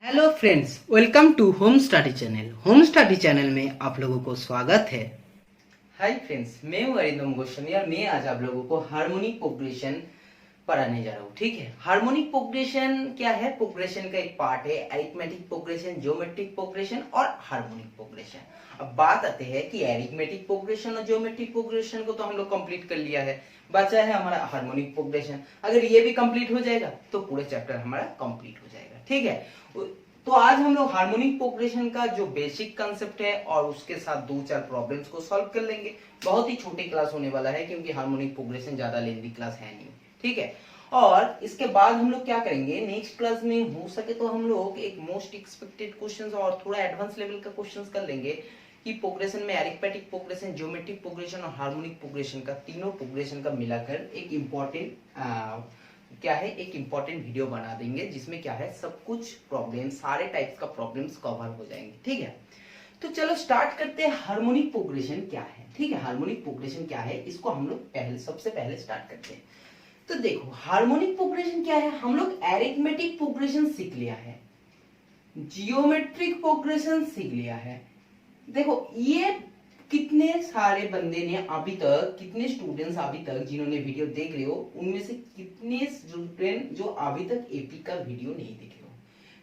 Hello friends, welcome to home study channel. Home study channel में आप लोगों को स्वागत है। हाय फ्रेंड्स, मैं हूं अरिंदम गोस्वामी और मैं आज आप लोगों को हार्मोनिक प्रोग्रेशन पढ़ाने जा रहा हूँ। ठीक है, हार्मोनिक प्रोग्रेशन क्या है? प्रोग्रेशन का एक पार्ट है अरिथमेटिक प्रोग्रेशन, ज्योमेट्रिक प्रोग्रेशन और हार्मोनिक प्रोग्रेशन। अब बात आते हैं कि अरिथमेटिक प्रोग्रेशन और ज्योमेट्रिक प्रोग्रेशन को तो हम लोग कंप्लीट कर लिया है, बचा है हमारा हार्मोनिक प्रोग्रेशन। अगर ये भी कंप्लीट हो जाएगा तो पूरे चैप्टर हमारा कंप्लीट हो जाएगा। ठीक है, तो आज हम लोग हार्मोनिक प्रोग्रेशन का जो बेसिक कंसेप्ट है और उसके साथ दो चार प्रॉब्लम्स को सॉल्व कर लेंगे। बहुत ही छोटी क्लास होने वाला है क्योंकि हार्मोनिक प्रोग्रेशन ज्यादा लेंथी क्लास है नहीं। ठीक है, और इसके बाद हम लोग क्या करेंगे, नेक्स्ट क्लास में हो सके तो हम लोग एक मोस्ट एक्सपेक्टेड क्वेश्चंस और थोड़ा एडवांस लेवल का क्वेश्चंस कर लेंगे कि प्रोग्रेशन में अरिथमेटिक प्रोग्रेशन, ज्योमेट्रिक प्रोग्रेशन और हार्मोनिक प्रोग्रेशन का, तीनों प्रोग्रेशन का मिलाकर एक इम्पोर्टेंट क्या है, एक इम्पोर्टेंट वीडियो बना देंगे जिसमें क्या है, सब कुछ प्रॉब्लम, सारे टाइप्स का प्रॉब्लम्स कवर हो जाएंगे। ठीक है, तो चलो स्टार्ट करते हैं। हार्मोनिक प्रोग्रेशन क्या है? ठीक है, हार्मोनिक प्रोग्रेशन क्या है इसको हम लोग सबसे पहले स्टार्ट करते हैं। तो देखो, हार्मोनिक प्रोग्रेशन क्या है? हम लोग अरिथमेटिक प्रोग्रेशन सीख लिया है, जियोमेट्रिक प्रोग्रेशन सीख लिया है। देखो, ये कितने सारे बंदे ने अभी तक, कितने स्टूडेंट्स अभी तक जिन्होंने वीडियो देख रहे हो, उनमें से कितने स्टूडेंट जो अभी तक एपी का वीडियो नहीं देखे हो?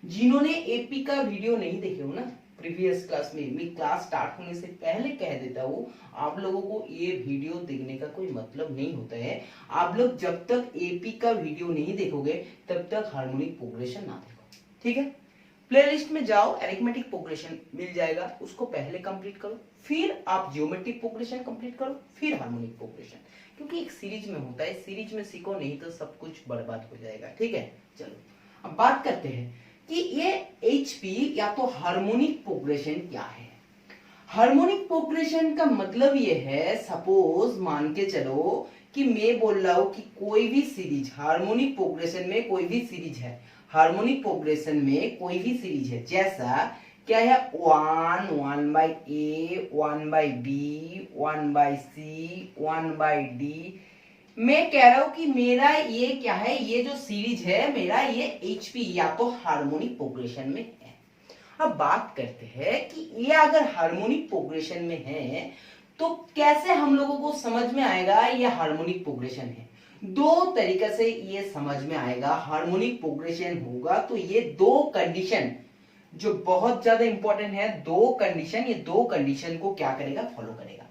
जिन्होंने एपी का वीडियो नहीं देखे हो ना, प्रीवियस क्लास में, मैं क्लास स्टार्ट होने से पहले कह देता हूँ, आप लोगों को ये वीडियो देखने का कोई मतलब नहीं होता है। आप लोग जब तक एपी का वीडियो नहीं देखोगे तब तक हार्मोनिक प्रोग्रेशन ना देखो। ठीक है, प्लेलिस्ट में जाओ, अरिथमेटिक प्रोग्रेशन मिल जाएगा, उसको पहले कंप्लीट करो, फिर आप ज्योमेट्रिक प्रोग्रेशन कंप्लीट करो, फिर हार्मोनिक प्रोग्रेशन, क्योंकि एक सीरीज में होता है, सीरीज में सीखो, नहीं तो सब कुछ बर्बाद हो जाएगा। ठीक है, चलो अब बात करते हैं कि ये एचपी या तो हार्मोनिक प्रोग्रेशन क्या है। हार्मोनिक प्रोग्रेशन का मतलब ये है, सपोज मान के चलो कि मैं बोल रहा हूं कि कोई भी सीरीज, हार्मोनिक प्रोग्रेशन में कोई भी सीरीज है, हार्मोनिक प्रोग्रेशन में कोई भी सीरीज है, जैसा क्या है, 1 1 by A, 1 by B, 1 by C, 1 by D. मैं कह रहा हूं कि मेरा ये क्या है, ये जो सीरीज है मेरा, ये एचपी या तो हार्मोनिक प्रोग्रेशन में है। अब बात करते हैं कि ये अगर हार्मोनिक प्रोग्रेशन में है तो कैसे हम लोगों को समझ में आएगा ये हार्मोनिक प्रोग्रेशन है। दो तरीके से ये समझ में आएगा। हार्मोनिक प्रोग्रेशन होगा तो ये दो कंडीशन जो बहुत ज्यादा इंपॉर्टेंट है, दो कंडीशन, ये दो कंडीशन को क्या करेगा, फॉलो करेगा।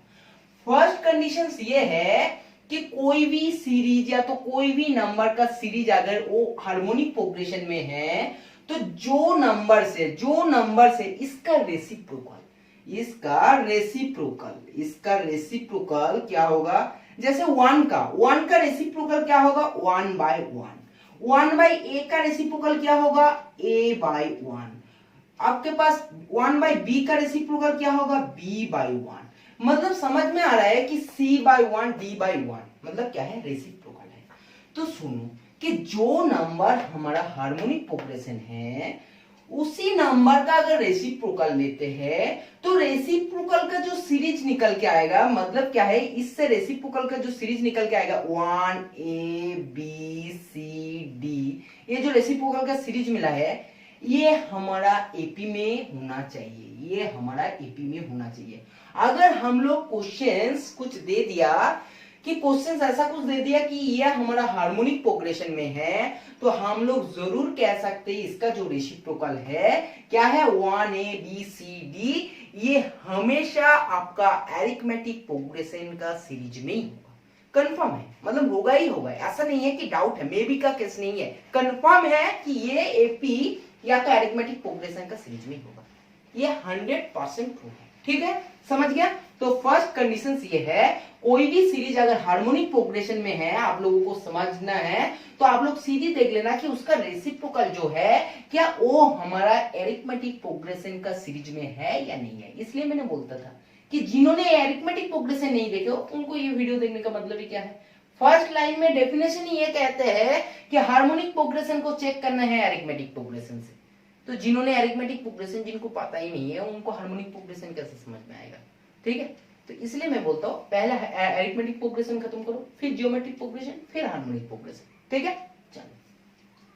फर्स्ट कंडीशन ये है कि कोई भी सीरीज या तो कोई भी नंबर का सीरीज अगर वो हार्मोनिक प्रोग्रेशन में है तो जो नंबर से इसका रेसिप्रोकल क्या होगा, जैसे 1 का रेसिप्रोकल क्या होगा, 1 बाई 1। 1 बाई ए का रेसिप्रोकल क्या होगा, ए बाई 1। आपके पास 1 बाई बी का रेसिप्रोकल क्या होगा, बी बाई 1। मतलब समझ में आ रहा है कि सी बाई 1, डी बाई 1 मतलब क्या है, रेसिप्रोकल है। तो सुनो कि जो नंबर हमारा हार्मोनिक प्रोग्रेशन है उसी नंबर का अगर रेसिप्रोकल लेते हैं तो रेसिप्रोकल का जो सीरीज निकल के आएगा, मतलब क्या है, इससे रेसिप्रोकल का जो सीरीज निकल के आएगा 1 ए बी सी डी, ये जो रेसिप्रोकल का सीरीज मिला है ये हमारा एपी में होना चाहिए, ये हमारा एपी में होना चाहिए। अगर हम लोग क्वेश्चंस कुछ दे दिया कि क्वेश्चंस ऐसा कुछ दे दिया कि ये हमारा हार्मोनिक प्रोग्रेशन में है तो हम लोग जरूर कह सकते हैं इसका जो रेसिप्रोकल है क्या है, 1 ए बी सी डी, ये हमेशा आपका अरिथमेटिक प्रोग्रेशन का सीरीज में ही होगा। कंफर्म है, मतलब होगा ही होगा, ऐसा नहीं है कि डाउट है, मे बी का केस नहीं है, कंफर्म है कि ये एपी या तो अरिथमेटिक प्रोग्रेशन का सीरीज में होगा, ये 100% ट्रू है। ठीक है, समझ गया? तो फर्स्ट कंडीशन ये है, कोई भी सीरीज अगर हार्मोनिक प्रोग्रेशन में है, आप लोगों को समझना है तो आप लोग सीधी देख लेना कि उसका रेसिप्रोकल जो है क्या वो हमारा अरिथमेटिक प्रोग्रेशन का सीरीज में है या नहीं है। इसलिए मैंने बोलता था कि जिन्होंने अरिथमेटिक प्रोग्रेशन नहीं देखे हो उनको ये वीडियो देखने का मतलब ही क्या है। फर्स्ट लाइन में डेफिनेशन ही ये कहते हैं कि हार्मोनिक प्रोग्रेशन को चेक करना है अरिथमेटिक प्रोग्रेशन से। तो जिन्होंने अरिथमेटिक प्रोग्रेशन जिनको पता ही नहीं है उनको हार्मोनिक प्रोग्रेशन कैसे समझ में आएगा। ठीक है, तो इसलिए मैं बोलता हूं पहले अरिथमेटिक प्रोग्रेशन खत्म करो, फिर ज्योमेट्रिक प्रोग्रेशन, फिर हार्मोनिक प्रोग्रेशन। ठीक है, चलो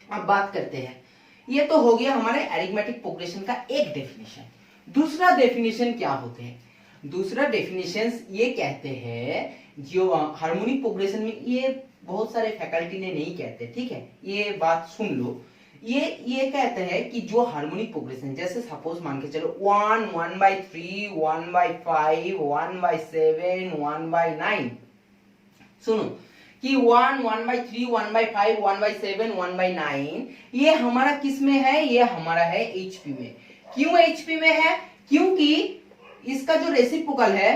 अब बात करते हैं ये तो हो गया हमारे अरिथमेटिक प्रोग्रेशन का एक डेफिनेशन। दूसरा डेफिनेशन क्या होते हैं? दूसरा डेफिनेशन ये कहते हैं, जो हार्मोनिक प्रोग्रेशन में, ये बहुत सारे फैकल्टी ने नहीं कहते, ठीक है, ये बात सुन लो। ये कहते हैं कि जो हार्मोनिक प्रोग्रेशन, जैसे सपोज मान के चलो 1, 1/3, 1/5, 1/7, 1/9, सुनो कि 1, 1/3, 1/5, 1/7, 1/9, ये हमारा किस में है? ये हमारा है एचपी में। क्यों एचपी में है? क्योंकि इसका जो रेसिप्रोकल है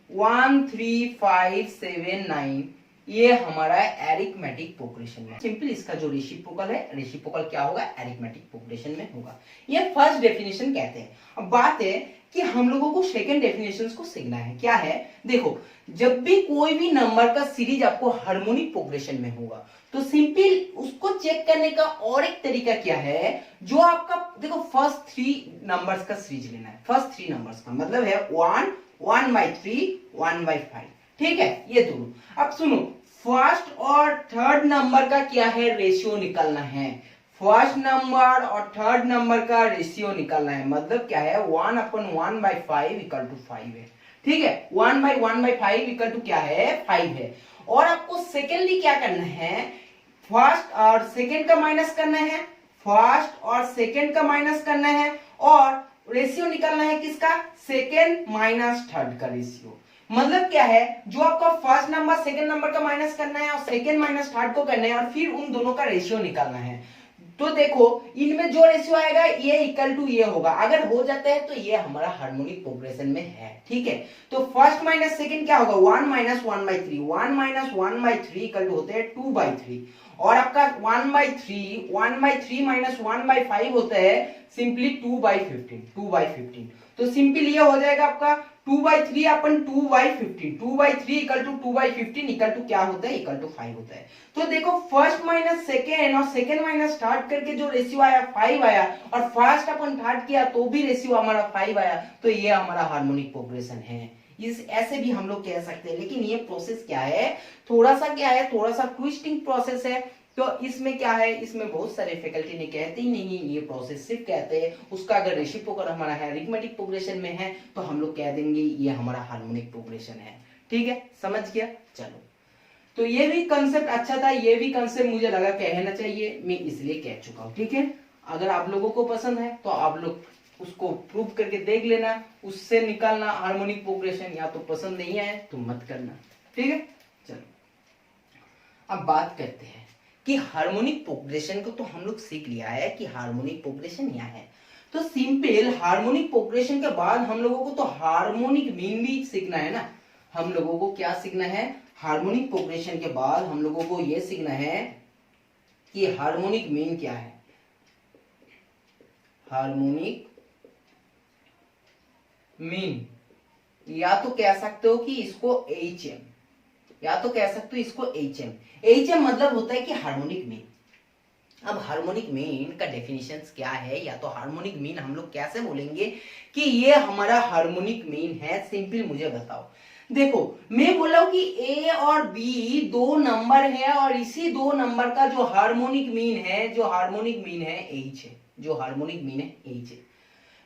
1, 3, 5, 7, 9, ये हमारा अरिथमेटिक प्रोग्रेशन में। सिंपल इसका जो रेसिप्रोकल है, रेसिप्रोकल क्या होगा? अरिथमेटिक प्रोग्रेशन में होगा। ये फर्स्ट डेफिनेशन कहते हैं। अब बात है कि हम लोगों को सेकंड डेफिनेशन को सीखना है। क्या है? देखो, जब भी कोई भी नंबर का सीरीज आपको हार्मोनिक प्रोग्रेशन में होगा तो सिंपल उसको चेक करने का और एक तरीका क्या है, जो आपका देखो फर्स्ट 3 नंबर्स का सीरीज लेना है। फर्स्ट 3 नंबर्स का मतलब है 1, 1/3, 1/5, ठीक है, ये दोनों। अब सुनो, फर्स्ट और थर्ड नंबर का क्या है? रेशियो निकालना है। फर्स्ट नंबर और थर्ड नंबर का रेशियो निकालना है। मतलब क्या है? 1/1/5 इक्वल टू 5 है, ठीक है। 1/1/5 इक्वल टू क्या है? 5 है। और आपको सेकेंडली क्या करना है? फर्स्ट और सेकेंड का माइनस करना है, फर्स्ट और सेकेंड का माइनस करना है, और रेशियो निकालना है किसका? सेकेंड माइनस थर्ड का रेशियो। मतलब क्या है? जो आपका फर्स्ट नंबर सेकेंड नंबर का माइनस करना है और सेकेंड माइनस थर्ड को करना है और फिर उन दोनों का रेशियो निकालना है। तो देखो, इनमें जो रेशियो आएगा ये इक्वल टू ये होगा। अगर हो जाता है तो ये हमारा हार्मोनिक प्रोग्रेशन में है, ठीक है। तो फर्स्ट माइनस सेकेंड क्या होगा? 1 - 1/3, 1 - 1/3 इक्वल टू होते हैं 2/3, और आपका 1/3 1/3 - 1/5 होता है सिंपली 2/15, 2/15। तो सिंपल ये हो जाएगा आपका 2/3 अपन 2/15, 2/3 इक्वल टू 2/15 इक्वल टू क्या होता है? इक्वल टू 5 होता है। तो देखो, फर्स्ट माइनस सेकेंड और सेकेंड माइनस थर्ड करके जो रेशियो आया 5 आया, और फर्स्ट अपन थर्ड किया तो भी रेशियो हमारा 5 आया, तो ये हमारा हार्मोनिक प्रोग्रेशन है। इस ऐसे भी हम लोग कह सकते हैं। लेकिन ये प्रोसेस क्या है? थोड़ा सा क्या है? थोड़ा सा ट्विस्टिंग प्रोसेस है। तो इसमें क्या है? इसमें बहुत सारे फैकल्टी ने कहते ही नहीं, ये प्रोसेस सिर्फ कहते हैं उसका अगर रेसिप्रोकल हमारा है अरिथमेटिक प्रोग्रेशन में है तो हम लोग कह देंगे ये हमारा हार्मोनिक प्रोग्रेशन है, ठीक है, समझ गया। चलो, तो ये भी कंसेप्ट अच्छा था, ये भी कंसेप्ट मुझे लगा कहना चाहिए, मैं इसलिए कह चुका हूं, ठीक है। अगर आप लोगों को पसंद है तो आप लोग उसको प्रूव करके देख लेना, उससे निकालना हार्मोनिक प्रोग्रेशन। या तो पसंद नहीं आए तो मत करना, ठीक है। चलो, अब बात करते हैं कि हार्मोनिक प्रोग्रेशन को तो हम लोग सीख लिया है कि हार्मोनिक प्रोग्रेशन क्या है। तो सिंपल हार्मोनिक प्रोग्रेशन के बाद हम लोगों को तो हार्मोनिक मीन भी सीखना है ना। हम लोगों को क्या सीखना है? हार्मोनिक प्रोग्रेशन के बाद हम लोगों को यह सीखना है कि हार्मोनिक मीन क्या है। हार्मोनिक मीन, या तो कह सकते हो कि इसको HM, या तो कह सकते हो इसको HM। HM मतलब होता है कि हार्मोनिक मीन। अब हार्मोनिक मीन का डेफिनेशन क्या है, या तो हार्मोनिक मीन हम लोग कैसे बोलेंगे कि ये हमारा हार्मोनिक मीन है? सिंपल मुझे बताओ। देखो, मैं बोला हूं कि A और B 2 नंबर है, और इसी 2 नंबर का जो हार्मोनिक मीन है, जो हार्मोनिक मीन है H है, जो हार्मोनिक मीन है H है।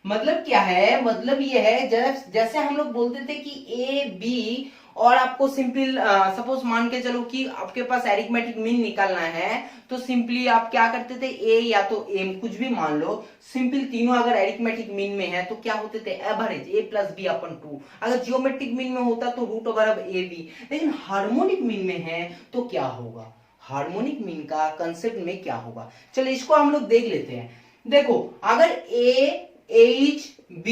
मतलब क्या है? मतलब ये है, जैसे हम लोग बोलते थे कि A B, और आपको सिंपल सपोज मान के चलो कि आपके पास अरिथमेटिक मीन निकालना है, तो सिंपली आप क्या करते थे? A या तो M कुछ भी मान लो, सिंपल तीनों अगर अरिथमेटिक मीन में है तो क्या होते थे? एवरेज A + B अपन 2। अगर जियोमेट्रिक मीन में होता तो √AB। लेकिन हार्मोनिक मीन में है तो क्या होगा? हार्मोनिक मीन का कंसेप्ट में क्या होगा? चलो इसको हम लोग देख लेते हैं। देखो, अगर A H B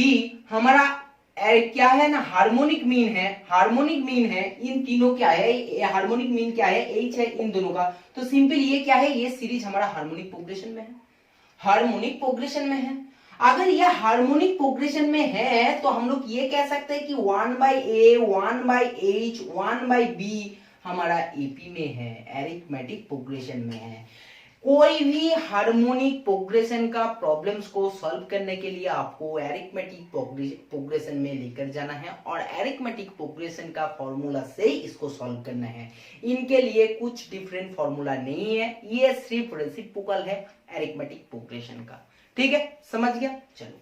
हमारा क्या है ना, हार्मोनिक मीन है, हार्मोनिक मीन है, इन तीनों क्या है? हार्मोनिक मीन क्या है? H है इन दोनों का। तो सिंपल ये क्या है? ये सीरीज हमारा हार्मोनिक प्रोग्रेशन में है, हार्मोनिक प्रोग्रेशन में है। अगर ये हार्मोनिक प्रोग्रेशन में है तो हम लोग ये कह सकते हैं कि 1/A 1/H 1/B हमारा AP में है, अरिथमेटिक प्रोग्रेशन में है। कोई भी हार्मोनिक प्रोग्रेशन का प्रॉब्लम्स को सॉल्व करने के लिए आपको एरिथमेटिक प्रोग्रेशन में लेकर जाना है और एरिथमेटिक प्रोग्रेशन का फॉर्मूला से इसको सॉल्व करना है। इनके लिए कुछ डिफरेंट फॉर्मूला नहीं है, ये सिर्फ रेसिप्रोकल है एरिथमेटिक प्रोग्रेशन का। ठीक है, समझ गया? चलो,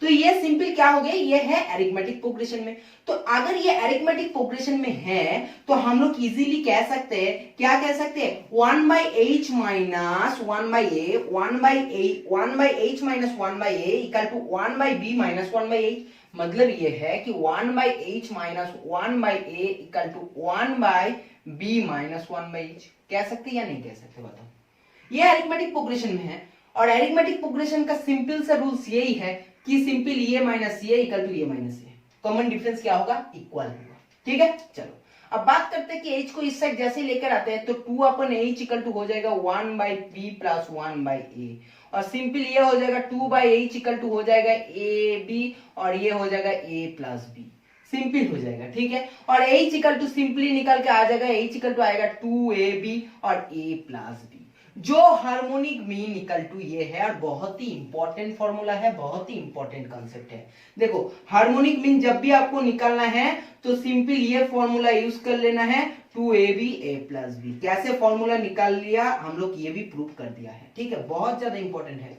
तो ये सिंपल क्या हो गया, ये है एरिथमेटिक प्रोग्रेशन में। तो अगर ये एरिथमेटिक प्रोग्रेशन में है तो हम लोग इजीली कह सकते हैं, क्या कह सकते हैं, 1/h minus 1/a 1/h minus 1/a equal to 1/b minus 1/h। मतलब ये है कि 1/h minus 1/a equal to 1/b minus 1/h। कह सकते या नहीं कह सकते, बताओ। ये एरिथमेटिक प्रोग्रेशन में है और एरिथमेटिक प्रोग्रेशन का सिंपल सा रूल्स यही है कि सिंपल ये माइनस ये इक्वल टू ये माइनस ये, कॉमन डिफरेंस क्या होगा, इक्वल होगा। ठीक है, चलो अब बात करते हैं कि h को इस साइड जैसे लेकर आते हैं तो 2/h इक्वल टू हो जाएगा 1/b प्लस 1/a और सिंपल ये हो जाएगा 2/h इक्वल टू हो जाएगा ab और ये हो जाएगा a प्लस b, सिंपल हो जाएगा। ठीक है, और h इक्वल टू सिंपली निकल के आ जाएगा, h इक्वल टू आएगा 2ab और a प्लस b, जो हार्मोनिक मीन इक्वल टू ये है। और बहुत ही इंपॉर्टेंट फॉर्मूला है, बहुत ही इंपॉर्टेंट कॉन्सेप्ट है। देखो हार्मोनिक मीन जब भी आपको निकालना है तो सिंपल ये फॉर्मूला यूज कर लेना है, 2ab a प्लस b। कैसे फॉर्मूला निकाल लिया हम लोग, ये भी प्रूव कर दिया है। ठीक है, बहुत ज्यादा इंपॉर्टेंट है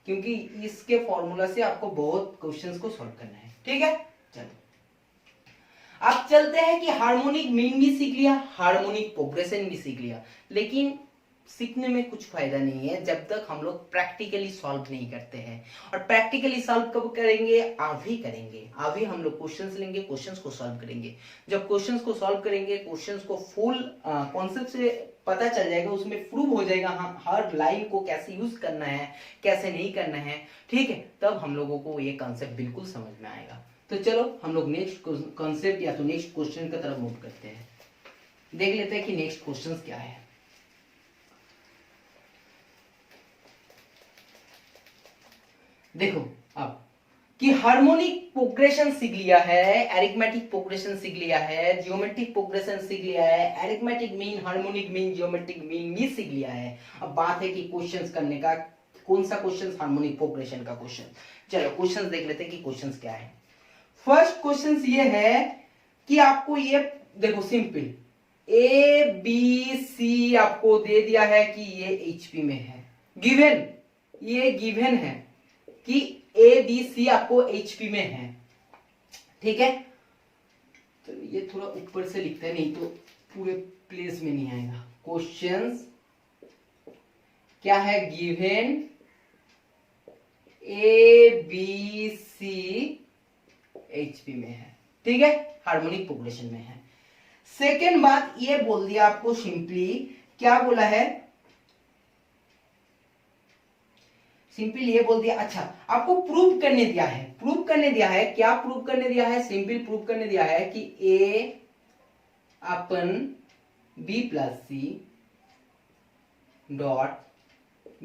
क्योंकि इसके फॉर्मूला से आपको बहुत क्वेश्चंस को सॉल्व करना है। ठीक है, चलो अब चलते हैं कि हार्मोनिक मीन भी सीख लिया, हार्मोनिक प्रोग्रेशन भी सीख लिया, लेकिन सीखने में कुछ फायदा नहीं है जब तक हम लोग प्रैक्टिकली सॉल्व नहीं करते हैं। और प्रैक्टिकली सॉल्व कब करेंगे, अभी करेंगे। अभी हम लोग क्वेश्चंस लेंगे, क्वेश्चंस को सॉल्व करेंगे। जब क्वेश्चंस को सॉल्व करेंगे, क्वेश्चंस को फुल कॉन्सेप्ट से पता चल जाएगा, उसमें प्रूव हो जाएगा हाँ हर लाइन को कैसे यूज करना है, कैसे नहीं करना है। ठीक है, तब हम लोगों को ये कॉन्सेप्ट बिल्कुल समझ में आएगा। तो चलो हम लोग नेक्स्ट कॉन्सेप्ट या तो नेक्स्ट क्वेश्चन की तरफ मूव करते हैं। देख लेते हैं कि नेक्स्ट क्वेश्चन क्या है। देखो अब कि हार्मोनिक प्रोग्रेशन सीख लिया है, एरिथमेटिक प्रोग्रेशन सीख लिया है, जियोमेट्रिक प्रोग्रेशन सीख लिया है, arithmetic mean, harmonic mean, geometric mean भी सीख लिया है। अब बात है कि क्वेश्चंस करने का, कौन सा क्वेश्चन, हार्मोनिक प्रोग्रेशन का क्वेश्चन। चलो क्वेश्चंस देख लेते हैं कि क्वेश्चंस क्या है। फर्स्ट क्वेश्चन ये है कि आपको ये देखो सिंपल ए बी सी आपको दे दिया है कि ये एचपी में है, गिवन, ये गिवन है कि ए बी सी आपको एचपी में है। ठीक है, तो ये थोड़ा ऊपर से लिखते हैं, नहीं तो पूरे प्लेस में नहीं आएगा। क्वेश्चंस क्या है, given A B C HP में है। ठीक है, हार्मोनिक प्रोग्रेशन में है। सेकेंड बात ये बोल दिया आपको, सिंपली क्या बोला है, सिंपल ये बोल दिया, अच्छा आपको प्रूव करने दिया है, प्रूव करने दिया है, क्या प्रूव करने दिया है, सिंपल प्रूव करने दिया है कि a upon b plus C dot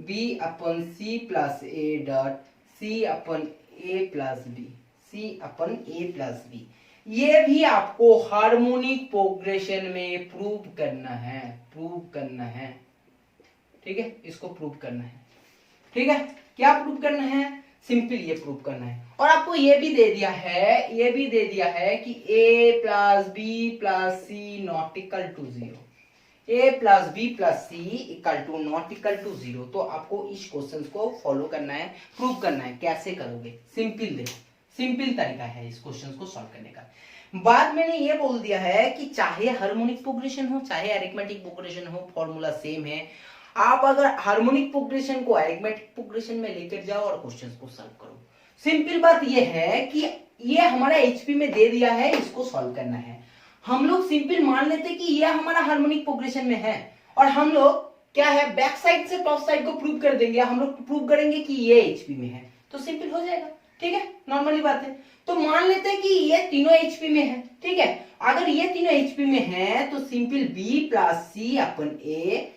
b upon c plus a डॉट c upon a plus b, c upon a plus b, ये भी आपको हार्मोनिक प्रोग्रेशन में प्रूव करना है, प्रूव करना है। ठीक है, इसको प्रूव करना है। ठीक है, क्या प्रूव करना है, सिंपल ये प्रूव करना है। और आपको ये भी दे दिया है, ये भी दे दिया है कि a plus B plus C not equal to 0, a plus B plus C equal to not equal to 0। तो आपको इस क्वेश्चन को फॉलो करना है, प्रूव करना है। कैसे करोगे, सिंपल देखो, सिंपल तरीका है इस क्वेश्चन को सॉल्व करने का। बाद मैंने ये बोल दिया है कि चाहे हार्मोनिक प्रोग्रेशन हो चाहे अरिथमेटिक प्रोग्रेशन हो, फॉर्मूला सेम है। आप अगर हार्मोनिक प्रोग्रेशन को अरिथमेटिक प्रोग्रेशन में लेकर जाओ और क्वेश्चंस को सॉल्व करो। सिंपल बात ये है कि ये हमारा एचपी में दे दिया है, इसको सॉल्व करना है। हम लोग सिंपल मान लेते कि ये हमारा हार्मोनिक प्रोग्रेशन में है और हम लोग क्या है, बैक साइड से टॉप साइड को प्रूव कर देंगे। हम लोग प्रूव करेंगे कि ये एचपी में है, तो सिंपल हो जाएगा। ठीक है, नॉर्मली बात है। तो मान लेते हैं कि ये तीनों एचपी में है। ठीक है, अगर ये तीनों एचपी में है तो simple B plus C upon A,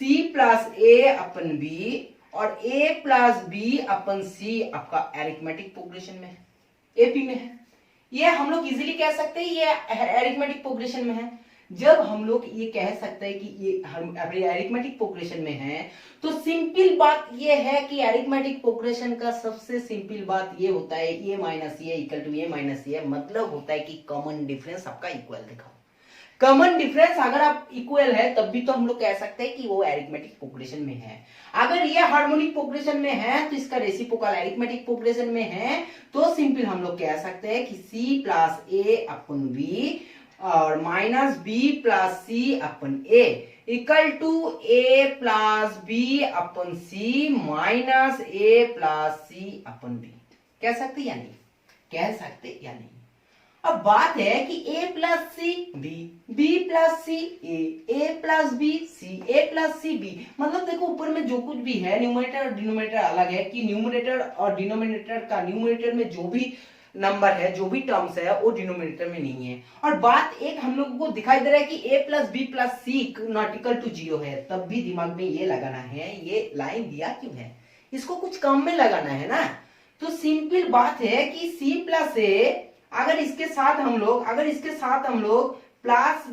C plus A upon B और ए प्लस बी अपन सी आपका अरिथमेटिक प्रोग्रेशन में है, एपी में है। ये हम लोग इजीली कह सकते हैं ये अरिथमेटिक प्रोग्रेशन में है। जब हम लोग ये कह सकते हैं कि ये हम अरिथमेटिक प्रोग्रेशन में है, तो सिंपल बात ये है कि अरिथमेटिक प्रोग्रेशन का सबसे सिंपल बात ये होता है A minus A equal to A minus A, मतलब होता है कि कॉमन डिफरेंस आपका इक्वल दिखाओ। कॉमन डिफरेंस अगर आप इक्वल है तब भी तो हम लोग कह सकते हैं कि वो अरिथमेटिक प्रोग्रेशन में है। अगर ये हार्मोनिक प्रोग्रेशन में है तो इसका रेसिप्रोकल अरिथमेटिक प्रोग्रेशन में है, तो सिंपल हम लोग कह सकते हैं कि C plus A upon B और minus B plus C upon A equal to A plus B upon C minus A plus C upon B. कह सकते या नहीं? कह सकते या नहीं? अब बात है कि a plus C B, b plus C A plus B C, a plus C B, मतलब देखो ऊपर में जो कुछ भी है न्यूमरेटर और डिनोमिनेटर अलग है कि न्यूमरेटर और डिनोमिनेटर का न्यूमरेटर में जो भी नंबर है, जो भी टर्म्स है वो डिनोमिनेटर में नहीं है। और बात एक हम लोगों को दिखाई दे रहा है कि a plus B plus C not equal to 0 है, तब भी दिमाग में ये लगाना है ये लाइन दिया क्यों है, इसको कुछ कम में लगाना है ना। तो सिंपल बात है कि c प्लस ए अगर इसके साथ हम लोग प्लस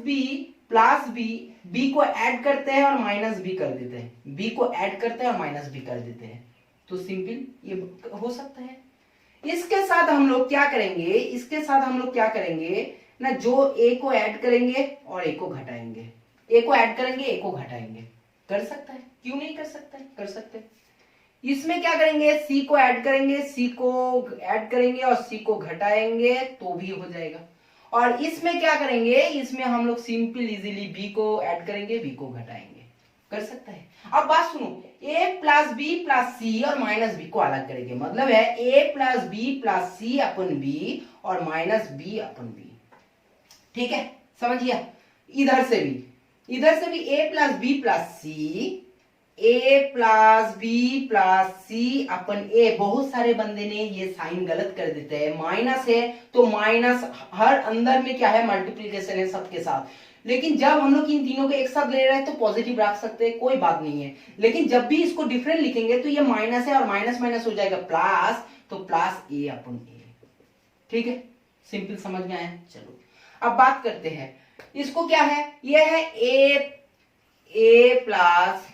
बी को ऐड करते हैं और माइनस बी कर देते हैं, बी को ऐड करते हैं और माइनस बी कर देते हैं, तो सिंपल ये हो सकता है। इसके साथ हम लोग क्या करेंगे ना, जो ए को ऐड करेंगे और ए को घटाएंगे, ए को ऐड करेंगे ए को घटाएंगे, कर सकता है, क्यों नहीं कर सकता है, कर सकते हैं। इसमें क्या करेंगे, सी को ऐड करेंगे और सी को घटाएंगे तो भी हो जाएगा। और इसमें क्या करेंगे, इसमें हम लोग सिंपल इजीली बी को ऐड करेंगे बी को घटाएंगे, कर सकता है। अब बात सुनो, a plus B plus C और माइनस बी को अलग करेंगे, मतलब है a plus B plus C upon B और माइनस बी अपन बी। ठीक है, समझ गया। इधर से भी a plus B plus C, a plus B plus C upon A. बहुत सारे बंदे ने ये साइन गलत कर देते हैं, माइनस है तो माइनस हर अंदर में क्या है, मल्टीप्लिकेशन है सबके साथ, लेकिन जब हम लोग इन तीनों को एक साथ ले रहे हैं तो पॉजिटिव रख सकते हैं, कोई बात नहीं है। लेकिन जब भी इसको डिफरेंट लिखेंगे तो ये माइनस है और माइनस माइनस हो जाएगा प्लस, तो प्लस ए अपन ए। ठीक है, सिंपल समझ में आया। चलो अब बात करते हैं, इसको क्या है, ये है ए प्लस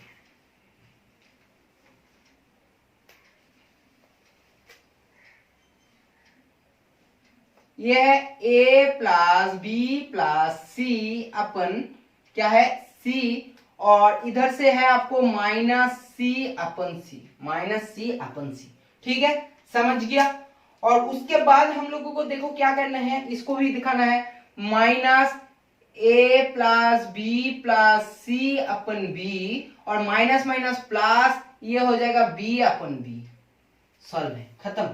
ये है a plus B plus C अपन क्या है c, और इधर से है आपको माइनस सी अपन सी। ठीक है, समझ गया। और उसके बाद हम लोगों को देखो क्या करना है, इसको भी दिखाना है, minus a plus B plus C upon B और माइनस माइनस प्लस, ये हो जाएगा b अपन बी। सॉल्व है, खत्म।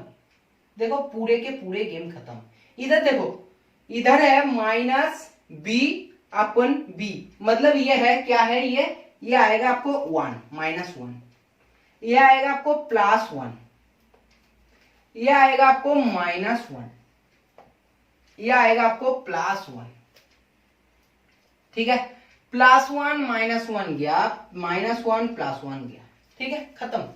देखो पूरे के पूरे गेम खत्म। इधर देखो, इधर है माइनस बी अपन बी, मतलब ये है क्या है, ये आएगा आपको 1 माइनस 1, ये आएगा आपको प्लस 1, ये आएगा आपको माइनस 1, ये आएगा आपको प्लस 1। ठीक है, प्लस 1 माइनस 1 गया, माइनस 1 प्लस 1 गया। ठीक है, खत्म।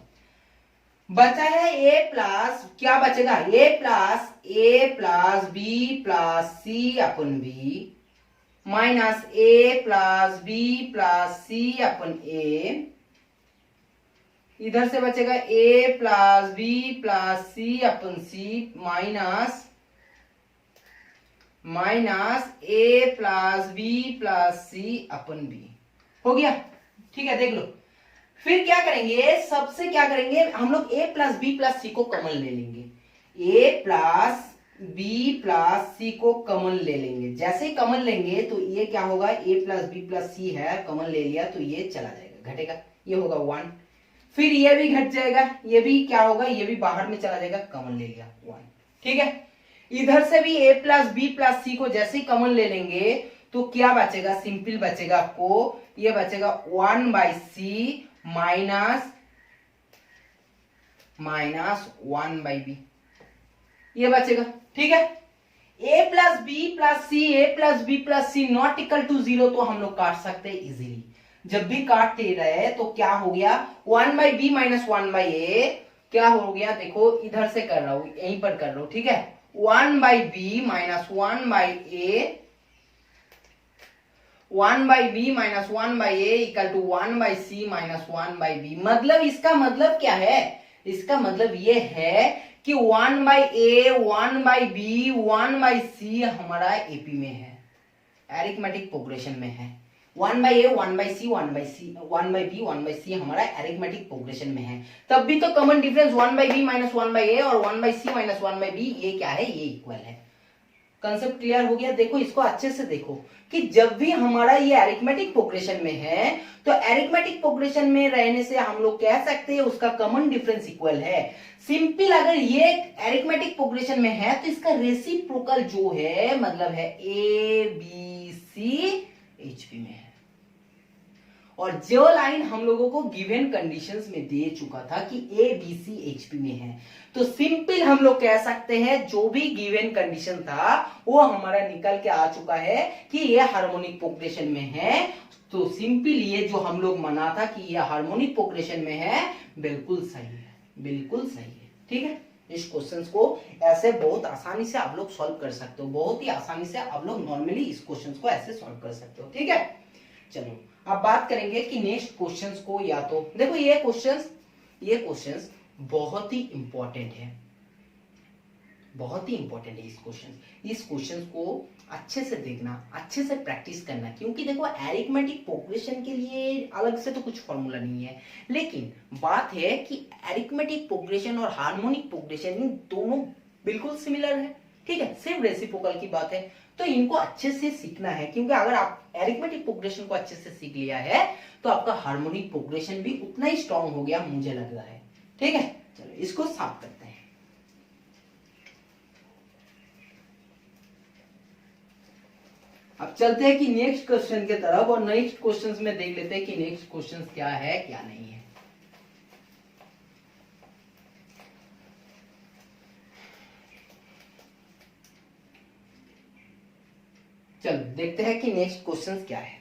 बचा है a प्लस, क्या बचेगा, a plus B plus C upon B minus a plus B plus C upon A. इधर से बचेगा a plus B plus C upon C minus a plus B plus C upon B. हो गया, ठीक है, देख लो। फिर क्या करेंगे, सबसे क्या करेंगे हम लोग, a प्लस बी प्लस सी को कॉमन ले लेंगे, a प्लस बी प्लस सी को कॉमन ले लेंगे। जैसे ही कॉमन लेंगे तो ये क्या होगा, a प्लस बी प्लस सी है, कॉमन ले लिया तो ये चला जाएगा, घटेगा, ये होगा 1। फिर ये भी घट जाएगा, ये भी क्या होगा, ये भी बाहर में चला जाएगा, कॉमन ले लिया 1। ठीक है, इधर से भी a प्लस बी प्लस सी को जैसे ही कॉमन ले लेंगे तो क्या बचेगा, सिंपल बचेगा आपको, ये बचेगा 1 by C minus 1 by B, ये बचेगा। ठीक है, a plus B plus C not equal to 0 तो हम लोग काट सकते हैं इजीली। जब भी काटते रहे तो क्या हो गया, 1 बाई बी माइनस 1 बाई ए क्या हो गया, देखो इधर से कर रहा हूं, यहीं पर कर रहा हूं। ठीक है, 1 by B minus 1 by A 1/b minus 1/a equal to 1/c minus 1/b। मतलब इसका मतलब क्या है, इसका मतलब ये है कि 1/a 1/b 1/c हमारा एपी में है, एरिथमेटिक प्रोग्रेशन में है। 1/a 1/c 1/b 1/c हमारा एरिथमेटिक प्रोग्रेशन में है। तब भी तो common difference 1/b minus 1/a और 1/c माइनस 1/b ये क्या है, ये इक्वल है। कंसेप्ट क्लियर हो गया। देखो इसको अच्छे से देखो कि जब भी हमारा ये एरिथमेटिक प्रोग्रेशन में है तो एरिथमेटिक प्रोग्रेशन में रहने से हम लोग कह सकते हैं उसका कॉमन डिफरेंस इक्वल है। सिंपल अगर ये एरिथमेटिक प्रोग्रेशन में है तो इसका रेसिप्रोकल जो है मतलब है A B C H P में है। और जो लाइन हम लोगों को गिवन कंडीशंस में दे चुका था कि A B C H P में है, तो सिंपल हम लोग कह सकते हैं जो भी गिवन कंडीशन था वो हमारा निकल के आ चुका है कि ये हार्मोनिक प्रोग्रेशन में है। तो सिंपल ये जो हम लोग माना था कि ये हार्मोनिक प्रोग्रेशन में है बिल्कुल सही है, बिल्कुल सही है। ठीक है, इस क्वेश्चन को ऐसे बहुत आसानी से आप लोग सॉल्व कर सकते हो, बहुत ही आसानी से आप लोग नॉर्मली इस क्वेश्चन को ऐसे सॉल्व कर सकते हो। ठीक है, चलो अब बात करेंगे कि नेक्स्ट क्वेश्चंस को, या तो देखो ये क्वेश्चंस बहुत ही इंपॉर्टेंट है, बहुत ही इंपॉर्टेंट है इस क्वेश्चन को अच्छे से देखना, अच्छे से प्रैक्टिस करना, क्योंकि देखो एरिथमेटिक प्रोग्रेशन के लिए अलग से तो कुछ फॉर्मूला नहीं है, लेकिन बात है कि एरिथमेटिक प्रोग्रेशन और हार्मोनिक प्रोग्रेशन इन दोनों बिल्कुल सिमिलर है। ठीक है, सिर्फ रेसिप्रोकल की बात है, तो इनको अच्छे से सीखना है, क्योंकि अगर आप एरिथमेटिक प्रोग्रेशन को अच्छे से सीख लिया है तो आपका हार्मोनिक प्रोग्रेशन भी उतना ही स्ट्रांग हो गया मुझे लग रहा है। ठीक है, चलो इसको साफ करते हैं। अब चलते हैं कि नेक्स्ट क्वेश्चन की तरफ, और नेक्स्ट क्वेश्चन में देख लेते हैं कि नेक्स्ट क्वेश्चन क्या है क्या नहीं है। चलो देखते हैं कि नेक्स्ट क्वेश्चन क्या है।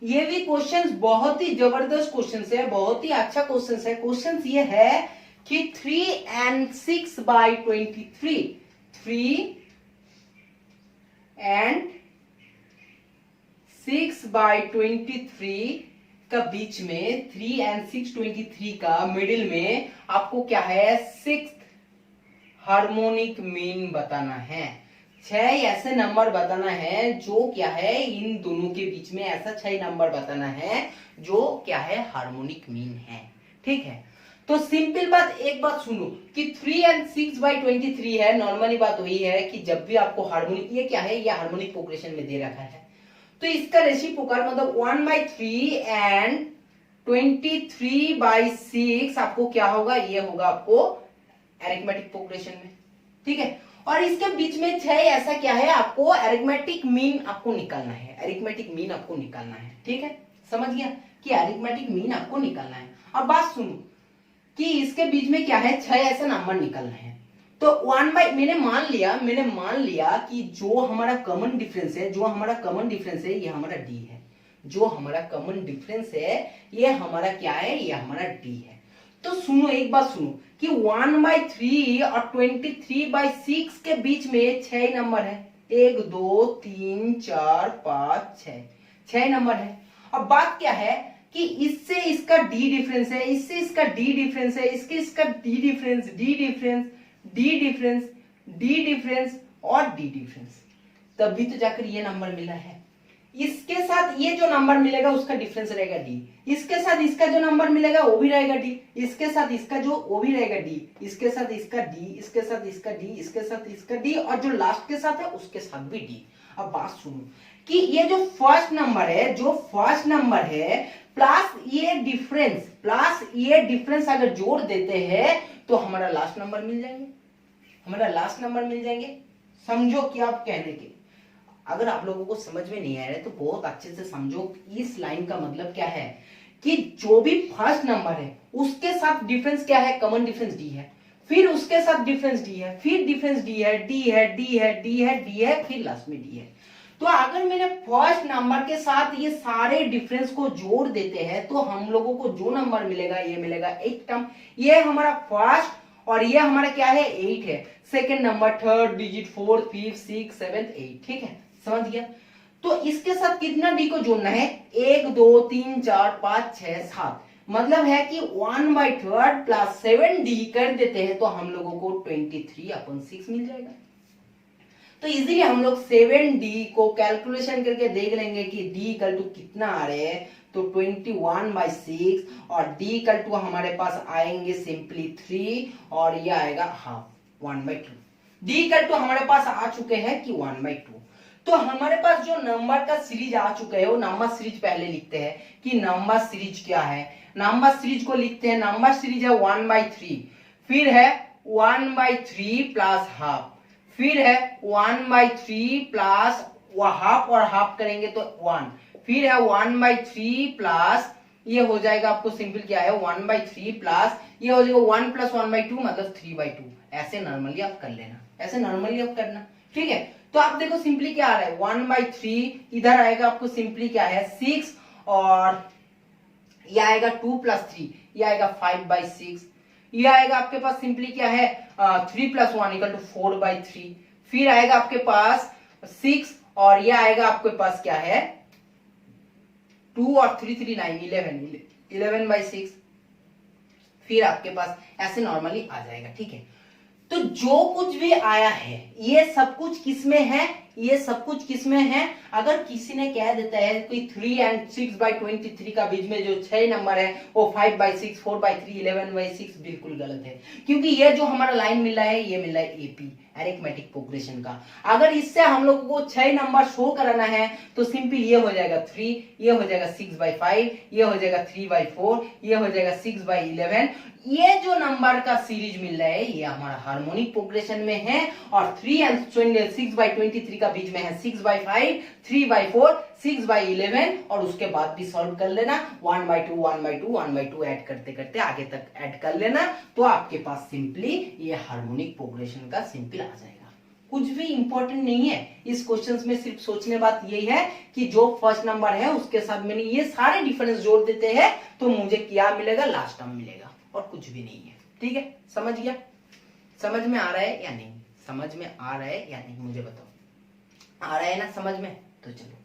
ये भी क्वेश्चंस बहुत ही जबरदस्त क्वेश्चंस है, बहुत ही अच्छा क्वेश्चंस है। क्वेश्चंस ये है कि 3 and 6/23 3 and 6/23 का बीच में 3 and 6/23 का मिडिल में आपको क्या है, 6th हार्मोनिक मीन बताना है। 6 ऐसे नंबर बताना है जो क्या है, इन दोनों के बीच में ऐसा 6 नंबर बताना है जो क्या है, हार्मोनिक मीन है। ठीक है, तो सिंपल बात, एक बात सुनो कि 3 and 6/23 है। नॉर्मली बात वही है कि जब भी आपको हार्मोनिक, ये क्या है, ये हार्मोनिक प्रोग्रेशन में दे रखा है, तो इसका रेसिप्रोकल मतलब 1/3 and 23/6 आपको क्या होगा, ये होगा आपको एरिथमेटिक प्रोग्रेशन में। ठीक है, और इसके बीच में 6 ऐसा क्या है, आपको एरिथमेटिक मीन आपको निकालना है, एरिथमेटिक मीन आपको निकालना है। ठीक है, समझ गया कि एरिथमेटिक मीन आपको निकालना है। अब बात सुनो कि इसके बीच में क्या है, 6 ऐसा नंबर निकालना है। तो मैंने मान लिया कि जो हमारा कॉमन डिफरेंस है, ये हमारा डी है। जो हमारा कॉमन डिफरेंस है ये हमारा क्या है, ये हमारा डी है। तो सुनो, एक बात सुनो कि 1/3 और 23/6 के बीच में 6 नंबर है, 1 2 3 4 5 6 नंबर है। अब बात क्या है कि इससे इसका डी डिफरेंस है, इससे इसका डी डिफरेंस है, इसके इसका D difference, D difference, D difference, D difference और डी डिफरेंस, तभी तो जाकर ये नंबर मिला है। इसके साथ ये जो नंबर मिलेगा उसका डिफरेंस रहेगा डी, इसके साथ इसका जो नंबर मिलेगा वो भी रहेगा डी, इसके साथ इसका जो वो भी रहेगा डी, इसके साथ इसका डी, इसके साथ इसका डी, इसके साथ इसका डी, और जो लास्ट के साथ है उसके साथ भी डी। अब बात सुनो कि ये जो फर्स्ट नंबर है प्लस ये डिफरेंस अगर जोड़ देते हैं तो हमारा लास्ट नंबर मिल जाएंगे, समझो कि आप कहने के, अगर आप लोगों को समझ में नहीं आ रहा है तो बहुत अच्छे से समझो। इस लाइन का मतलब क्या है कि जो भी फर्स्ट नंबर है उसके साथ डिफरेंस क्या है, कॉमन डिफरेंस डी है, फिर उसके साथ डिफरेंस डी है, फिर डिफरेंस डी है, डी है, डी है, डी है, डी है, फिर लास्ट में डी है। तो अगर मैंने फर्स्ट नंबर के साथ ये सारे डिफरेंस को जोड़ देते हैं तो हम लोगों को जो नंबर मिलेगा ये मिलेगा 8 टर्म। ये हमारा फर्स्ट और ये हमारा क्या है 8 है। Second number, third digit, fourth, fifth, six, seventh, 8। ठीक है, समझ गया। तो इसके साथ कितना डी को जोड़ना है, 1 2 3 4 5 6 7, मतलब है कि 1/3 प्लस 7d कर देते हैं तो हम लोगों को 23/6 मिल जाएगा। तो इजीली हम लोग 7d को कैलकुलेशन करके देख लेंगे कि d इक्वल टू कितना आ रहे हैं, तो 21/6 और d इक्वल टू हमारे पास आएंगे सिंपली 3 और ये आएगा हाफ 1/2। d इक्वल टू हमारे पास आ चुके हैं कि 1/2। तो हमारे पास जो नंबर का सीरीज आ चुका है वो नंबर सीरीज पहले लिखते हैं कि नंबर सीरीज क्या है। नंबर सीरीज को लिखते हैं, नंबर सीरीज है 1/3, फिर है 1/3 प्लस हाफ, फिर है 1/3 प्लस हाफ और हाफ करेंगे तो 1, फिर है 1/3 प्लस ये हो जाएगा आपको सिंपल क्या है 1/3 प्लस ये हो जाएगा 1 प्लस 1/2 मतलब 3/2। ऐसे नॉर्मली आप कर लेना, ऐसे नॉर्मली आप करना। ठीक है, तो आप देखो सिंपली क्या आ रहा है 1/3, इधर आएगा आपको सिंपली क्या है 6 और ये आएगा 2 प्लस 3, ये आएगा 5/6, ये आएगा आपके पास सिंपली क्या है 3 प्लस 1 इक्वल टू 4/3, फिर आएगा आपके पास 6 और ये आएगा आपके पास क्या है 2 और 3 3 9 11/6, फिर आपके पास ऐसे नॉर्मली आ जाएगा। ठीक है, तो जो कुछ भी आया है ये सब कुछ किसमें है, ये सब कुछ किसमें है। अगर किसी ने कह देता है कोई 3 and 6/23 का बीच में जो 6 नंबर है वो 5/6 4/3 11/6, बिल्कुल गलत है, क्योंकि ये जो हमारा लाइन मिल रहा है ये मिल रहा है एपी अरिथमेटिक प्रोग्रेशन का। अगर इससे हम लोगों को 6 नंबर शो कराना है तो सिंपल ये हो जाएगा 3, ये हो जाएगा 6/5, ये हो जाएगा 3/4, ये हो जाएगा 6/11। ये जो नंबर का सीरीज मिल रहा है ये हमारा हार्मोनिक प्रोग्रेशन में है और 3 and 6/23 का बीच में है 6/5, 3/4, 6/11 और उसके बाद भी सॉल्व कर लेना 1/2 1/2 1/2 ऐड करते करते आगे तक ऐड कर लेना, तो आपके पास सिंपली ये हार्मोनिक प्रोग्रेशन का सिंपल आ जाएगा। कुछ भी इंपॉर्टेंट नहीं है इस क्वेश्चन में, सिर्फ सोचने बात यही है कि जो फर्स्ट नंबर है उसके साथ मैंने ये सारे डिफरेंस जोड़ देते हैं तो मुझे क्या मिलेगा, लास्ट टर्म मिलेगा और कुछ भी नहीं है। ठीक है, समझ गया, समझ में आ रहा है या नहीं, समझ में आ रहा है या नहीं मुझे बताओ, आ रहा है ना समझ में। तो चलो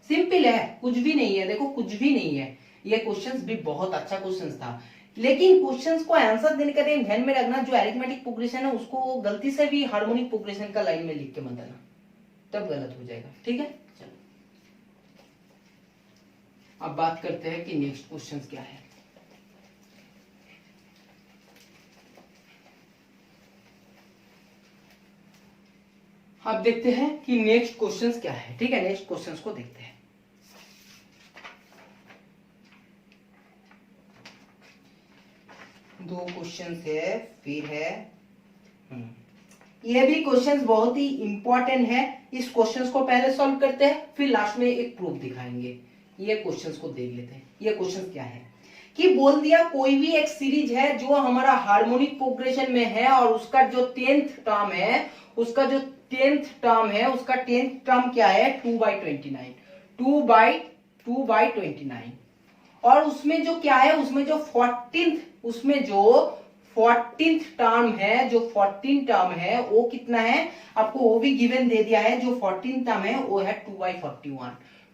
सिंपल है, कुछ भी नहीं है, देखो कुछ भी नहीं है। ये क्वेश्चंस भी बहुत अच्छा क्वेश्चंस था, लेकिन क्वेश्चंस को आंसर देने का टाइम ध्यान में रखना जो अरिथमेटिक प्रोग्रेशन है उसको गलती से भी हार्मोनिक प्रोग्रेशन का लाइन में लिख के मत देना, तब गलत हो जाएगा। ठीक है, चलो अब बात करते हैं कि नेक्स्ट क्वेश्चंस क्या है। अब देखते हैं कि नेक्स्ट क्वेश्चंस क्या है। ठीक है, नेक्स्ट क्वेश्चंस को देखते हैं। दो क्वेश्चंस है, फिर है ये भी क्वेश्चंस बहुत ही इंपॉर्टेंट है। इस क्वेश्चंस को पहले सॉल्व करते हैं, फिर लास्ट में एक प्रूफ दिखाएंगे। ये क्वेश्चंस को देख लेते हैं। ये क्वेश्चंस क्या है कि बोल दिया कोई भी एक सीरीज है जो हमारा हार्मोनिक प्रोग्रेशन में है और उसका जो 10th टर्म है, उसका जो 10th टर्म है उसका 10th टर्म क्या है 2/29, 2/29 और उसमें जो क्या है उसमें जो 14th टर्म है, जो 14 टर्म है वो कितना है आपको वो भी गिवन दे दिया है। जो 14 टर्म है वो है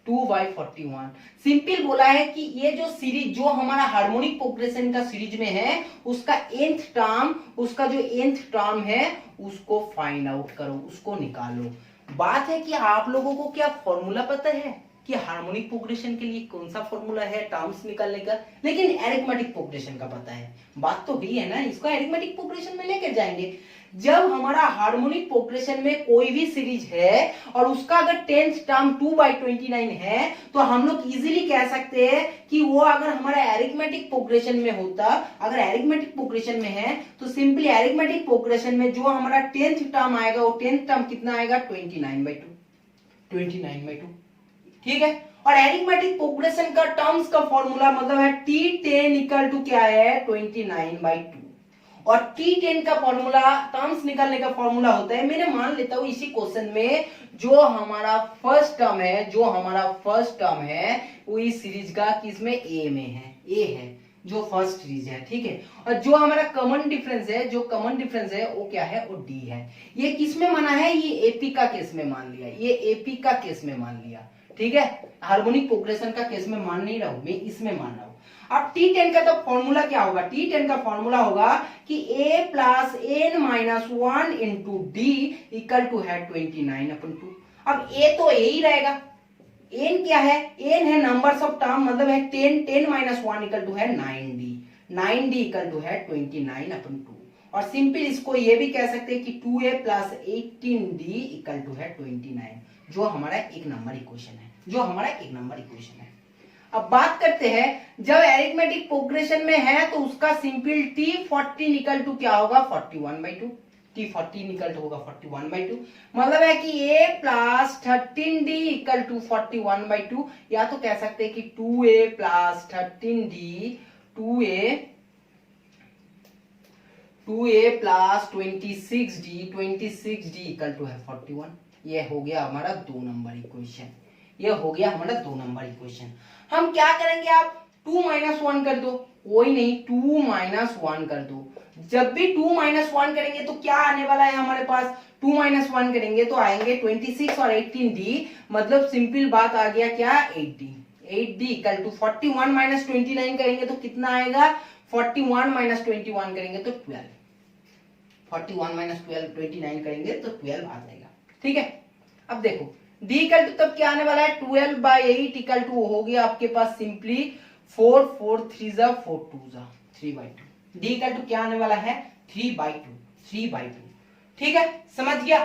2/41। सिंपल बोला है कि ये जो सीरीज जो हमारा हार्मोनिक प्रोग्रेशन का सीरीज में है उसका nth टर्म, उसका जो nth टर्म है उसको फाइंड आउट करो, उसको निकालो। बात है कि आप लोगों को क्या फॉर्मूला पता है कि हार्मोनिक प्रोग्रेशन के लिए कौन सा फॉर्मूला है टर्म्स निकालने का, लेकिन अरिथमेटिक प्रोग्रेशन का पता है। बात तो वही है ना, इसको अरिथमेटिक प्रोग्रेशन में लेकर जाएंगे। जब हमारा हार्मोनिक प्रोग्रेशन में कोई भी सीरीज है और उसका अगर 10th टर्म 2/29 है तो हम लोग इजीली कह सकते हैं कि वो अगर हमारा अरिथमेटिक प्रोग्रेशन में होता, अगर अरिथमेटिक प्रोग्रेशन में है तो सिंपली अरिथमेटिक प्रोग्रेशन में जो हमारा 10th टर्म आएगा वो 10th टर्म कितना आएगा 29/2। ठीक है, और अरिथमेटिक प्रोग्रेशन का टर्म्स का फॉर्मूला मतलब है T10 इक्वल टू क्या है 29/2 और T10 का फॉर्मूला, टर्म्स निकालने का फॉर्मूला होता है, मैंने मान लेता हूं इसी क्वेश्चन में जो हमारा फर्स्ट टर्म है वो इस सीरीज का किसमें ए में है, ए है जो फर्स्ट सीरीज है, ठीक है। और जो हमारा कॉमन डिफरेंस है वो क्या है, वो डी है। ये किस में माना है, ये एपी का केस में मान लिया, ये एपी का केस में मान लिया, ठीक है। हार्मोनिक प्रोग्रेशन का केस में मान नहीं रहा हूं, मैं इसमें मान रहा हूं। अब T10 का तो फॉर्मूला क्या होगा, T10 का फॉर्मूला होगा कि a plus n minus 1 into D equal to है 29/2। अब a तो a ही रहेगा, n क्या है, n है नंबर्स ऑफ टर्म, मतलब है 10 माइनस 1 इक्वल टू है 9d इक्वल टू है 29/2। और सिंपल इसको ये भी कह सकते हैं कि 2a plus 18d equal to है 29, जो हमारा एक नंबर इक्वेशन है, अब बात करते हैं जब एरिथमेटिक प्रोग्रेशन में है तो उसका सिंपल T14 इक्वल टू क्या होगा, 41/2। T14 इक्वल टू होगा 41/2, मतलब है कि a plus 13d equal to 41/2, या तो कह सकते हैं कि 2a plus 13d 2a plus 26d equal to है 41। ये हो गया हमारा 2 नंबर इक्वेशन। हम क्या करेंगे, आप 2 माइनस 1 कर दो, कोई नहीं 2 माइनस 1 कर दो। जब भी 2 माइनस 1 करेंगे तो क्या आने वाला है हमारे पास, 2 माइनस 1 करेंगे तो आएंगे 26 और 18d, मतलब सिंपल बात आ गया क्या, 8d इक्वल टू 41 माइनस 29 करेंगे तो कितना आएगा, 41 माइनस 21 करेंगे तो 12, 41 माइनस 29 करेंगे तो 12 आ जाएगा, ठीक है। अब देखो d इक्वल टू तब क्या आने वाला है, 12/8 इक्वल टू हो गया आपके पास सिंपली 4 4 3 4 2 3/2। d इक्वल टू क्या आने वाला है, 3/2, ठीक है, समझ गया।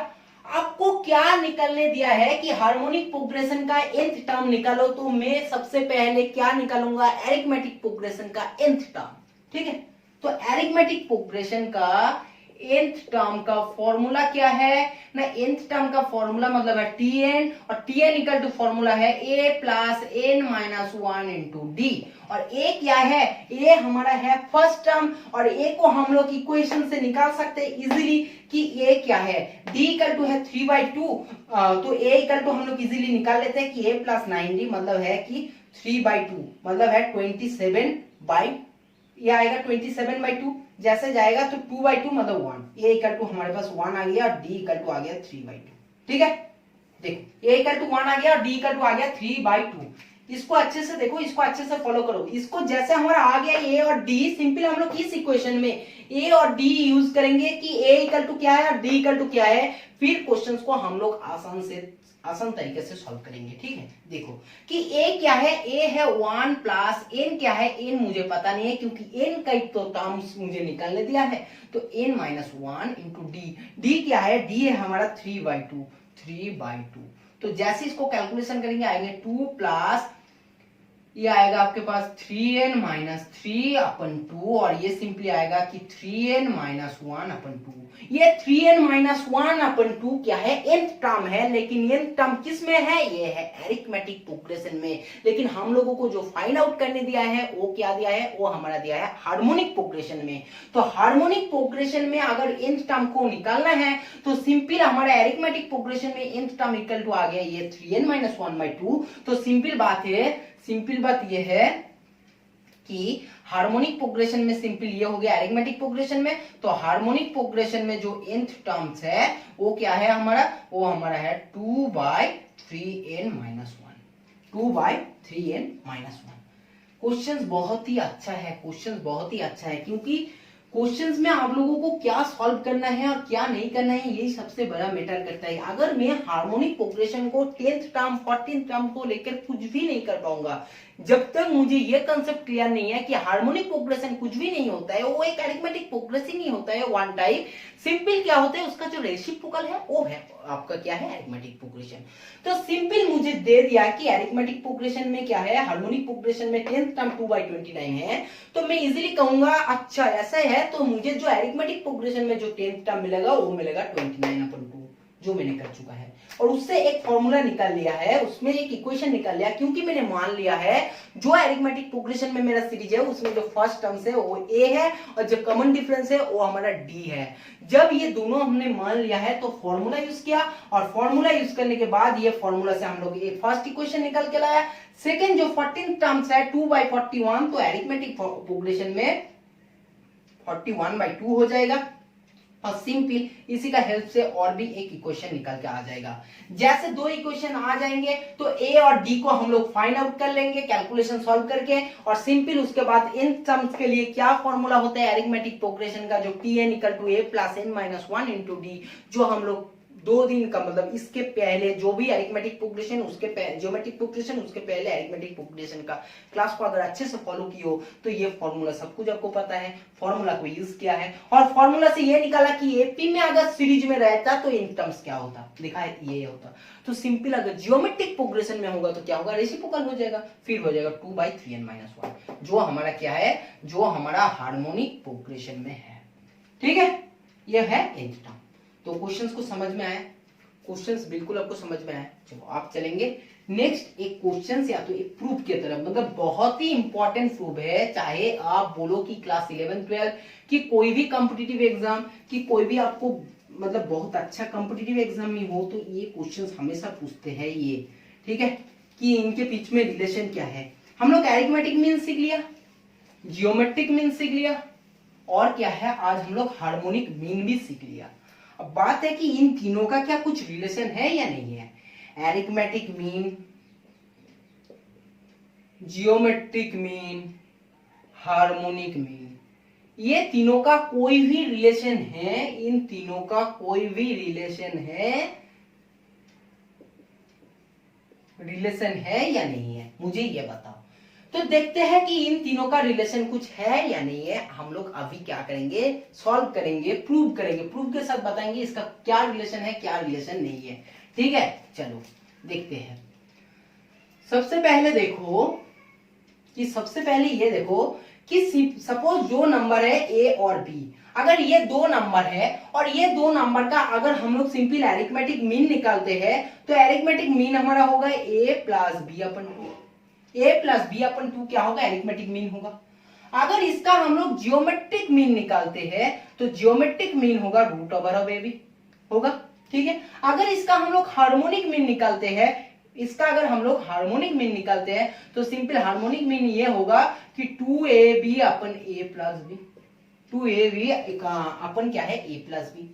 आपको क्या निकलने दिया है कि हार्मोनिक प्रोग्रेशन का nth टर्म निकालो, तो मैं सबसे पहले क्या निकालूंगा, एरिथमेटिक प्रोग्रेशन का nth टर्म, ठीक है। तो एरिथमेटिक प्रोग्रेशन का nth टर्म का फॉर्मूला क्या है ना, nth टर्म का फॉर्मूला मतलब है Tn, और Tn इक्वल टू फॉर्मूला है a plus n minus 1 into D. और a क्या है, a हमारा है फर्स्ट टर्म, और a को हम लोग इक्वेशन से निकाल सकते हैं इजीली कि a क्या है, d इक्वल टू है 3/2, तो a इक्वल टू हम लोग इजीली निकाल लेते हैं कि a प्लस 9d मतलब है कि 3/2 मतलब है 27/, ये आएगा 27/2, जैसे जाएगा तो 2/2 मतलब 1, a इक्वल टू हमारे पास 1 आ गया और d इक्वल टू आ गया 3/2, ठीक है। देखो a इक्वल टू 1 आ गया और d इक्वल टू आ गया 3/2। इसको अच्छे से देखो, इसको अच्छे से फॉलो करो। इसको जैसे हमारा आ गया a और d, सिंपल हम लोग इस इक्वेशन में a और d यूज करेंगे कि a इक्वल टू क्या है और d इक्वल टू क्या है, फिर क्वेश्चंस को हम लोग आसान तरीके से सॉल्व करेंगे, ठीक है। देखो कि a क्या है, a है 1 प्लस n क्या है, n मुझे पता नहीं है क्योंकि n का तो टर्म्स मुझे निकालने दिया है, तो n माइनस 1 इंटू d क्या है, d है हमारा 3/2। तो जैसे इसको कैलकुलेशन करेंगे आएंगे 2 प्लस ये आएगा आपके पास 3n माइनस 3/2, और ये सिंपली आएगा कि 3n माइनस 1/2। ये 3n माइनस 1/2 क्या है, nth टर्म है, लेकिन nth टर्म किस में है, ये है एरिथमेटिक प्रोग्रेशन में। लेकिन हम लोगों को जो फाइंड आउट करने दिया है वो क्या दिया है, वो हमारा दिया है हार्मोनिक प्रोग्रेशन में। तो हार्मोनिक प्रोग्रेशन में अगर nth टर्म को निकालना है तो सिंपल हमारा एरिथमेटिक प्रोग्रेशन में nth टर्म इक्वल टू आ गया ये 3n माइनस 1/2। तो सिंपल बात ये है कि हार्मोनिक प्रोग्रेशन में सिंपल ये हो गया एरिथमेटिक प्रोग्रेशन में। तो हार्मोनिक प्रोग्रेशन में जो nth टर्म्स है वो क्या है हमारा, वो हमारा है 2/3n माइनस 1। क्वेश्चंस बहुत ही अच्छा है, क्योंकि क्वेश्चंस में आप लोगों को क्या सॉल्व करना है और क्या नहीं करना है यही सबसे बड़ा मैटर करता है। अगर मैं हार्मोनिक प्रोग्रेशन को 10th टर्म 14th टर्म को लेकर कुछ भी नहीं कर पाऊंगा, जब तक मुझे ये कंसेप्ट क्लियर नहीं है कि हार्मोनिक प्रोग्रेशन कुछ भी नहीं होता है, वो एक अरिथमेटिक प्रोग्रेसिंग ही होता है, वन टाइप सिंपल क्या होता है, उसका जो रेसिप्रोकल है वो है आपका क्या है अरिथमेटिक प्रोग्रेशन। तो सिंपल मुझे दे दिया कि अरिथमेटिक प्रोग्रेशन में क्या है, हार्मोनिक प्रोग्रेशन में 10th टर्म 2/29 है, तो मैं इजीली कहूंगा अच्छा ऐसा है, तो मुझे जो अरिथमेटिक प्रोग्रेशन में जो 10th टर्म मिलेगा वो मिलेगा 29/2। जो मैंने कर चुका है, और उससे एक फॉर्मूला निकाल लिया है, उसमें एक इक्वेशन निकाल लिया, क्योंकि मैंने मान लिया है जो अरिथमेटिक प्रोग्रेशन में मेरा सीरीज है उसमें जो फर्स्ट टर्म्स है वो a है और जो कॉमन डिफरेंस है वो हमारा d है। जब ये दोनों हमने मान लिया है तो फॉर्मूला यूज किया, और फॉर्मूला यूज करने के बाद ये फॉर्मूला से हम लोग एक फर्स्ट इक्वेशन निकल के लाया। सेकंड जो 14 टर्म्स है 2/41, तो अरिथमेटिक प्रोग्रेशन में 41/2 हो जाएगा, और सिंपल इसी का हेल्प से और भी एक इक्वेशन निकल के आ जाएगा। जैसे दो इक्वेशन आ जाएंगे तो ए और डी को हम लोग फाइंड आउट कर लेंगे कैलकुलेशन सॉल्व करके, और सिंपल उसके बाद इन टर्म्स के लिए क्या फॉर्मूला होता है अरिथमेटिक प्रोग्रेशन का, जो tn = a + n - 1 × d, जो हम लोग 2 दिन का मतलब इसके पहले जो भी अरिथमेटिक प्रोग्रेशन उसके पहले ज्योमेट्रिक प्रोग्रेशन उसके पहले अरिथमेटिक प्रोग्रेशन का क्लास को अगर अच्छे से फॉलो किए हो तो ये फॉर्मूला सब कुछ आपको पता है, फॉर्मूला को यूज किया है, और फॉर्मूला से ये निकाला कि एपी में अगर सीरीज में रहता तो इन टर्म्स क्या होता, देखा है ये होता। तो सिंपल अगर ज्योमेट्रिक प्रोग्रेशन में होगा तो क्या होगा, रेसिप्रोकल हो जाएगा, फिर हो जाएगा 2/3n - 1, जो हमारा क्या है, जो हमारा हार्मोनिक प्रोग्रेशन में है। ठीक है, ये है nth टर्म। तो क्वेश्चंस को समझ में आया, क्वेश्चंस बिल्कुल आपको समझ में आया। चलो आप चलेंगे नेक्स्ट एक क्वेश्चन या तो एक प्रूफ की तरफ, मतलब बहुत ही इंपॉर्टेंट प्रूफ है, चाहे आप बोलो कि क्लास 11-12 की कोई भी कॉम्पिटिटिव एग्जाम की कोई भी आपको मतलब बहुत अच्छा कॉम्पिटिटिव एग्जाम में हो तो ये क्वेश्चंस हमेशा पूछते हैं ये। ठीक है, कि इनके बीच में रिलेशन क्या है। हम लोग अरिथमेटिक मीन सीख लिया, जियोमेट्रिक मीन सीख लिया, और क्या है आज हम लोग हार्मोनिक मीन भी सीख लिया। अब बात है कि इन तीनों का क्या कुछ रिलेशन है या नहीं है। Arithmetic mean, geometric mean, harmonic mean, ये तीनों का कोई भी रिलेशन है, इन तीनों का कोई भी रिलेशन है या नहीं है, मुझे ये बताओ। तो देखते हैं कि इन तीनों का रिलेशन कुछ है या नहीं है। हम लोग अभी क्या करेंगे, सॉल्व करेंगे, प्रूव करेंगे, प्रूव के साथ बताएंगे इसका क्या रिलेशन है क्या रिलेशन नहीं है। ठीक है, चलो देखते हैं। सबसे पहले ये देखो कि सपोज जो नंबर है ए और बी, अगर ये दो नंबर है और ये दो नंबर का अगर हम लोग सिंपल अरिथमेटिक मीन निकालते हैं तो अरिथमेटिक मीन हमारा होगा a + b/2। a + b/2 क्या होगा, अरिथमेटिक मीन होगा। अगर इसका हम लोग जियोमेट्रिक मीन निकालते हैं तो जियोमेट्रिक मीन होगा √/ab होगा। ठीक है, अगर इसका हम लोग हार्मोनिक मीन निकालते हैं, तो सिंपल हार्मोनिक मीन ये होगा कि 2ab/a + b, 2ab अपन क्या है a + b।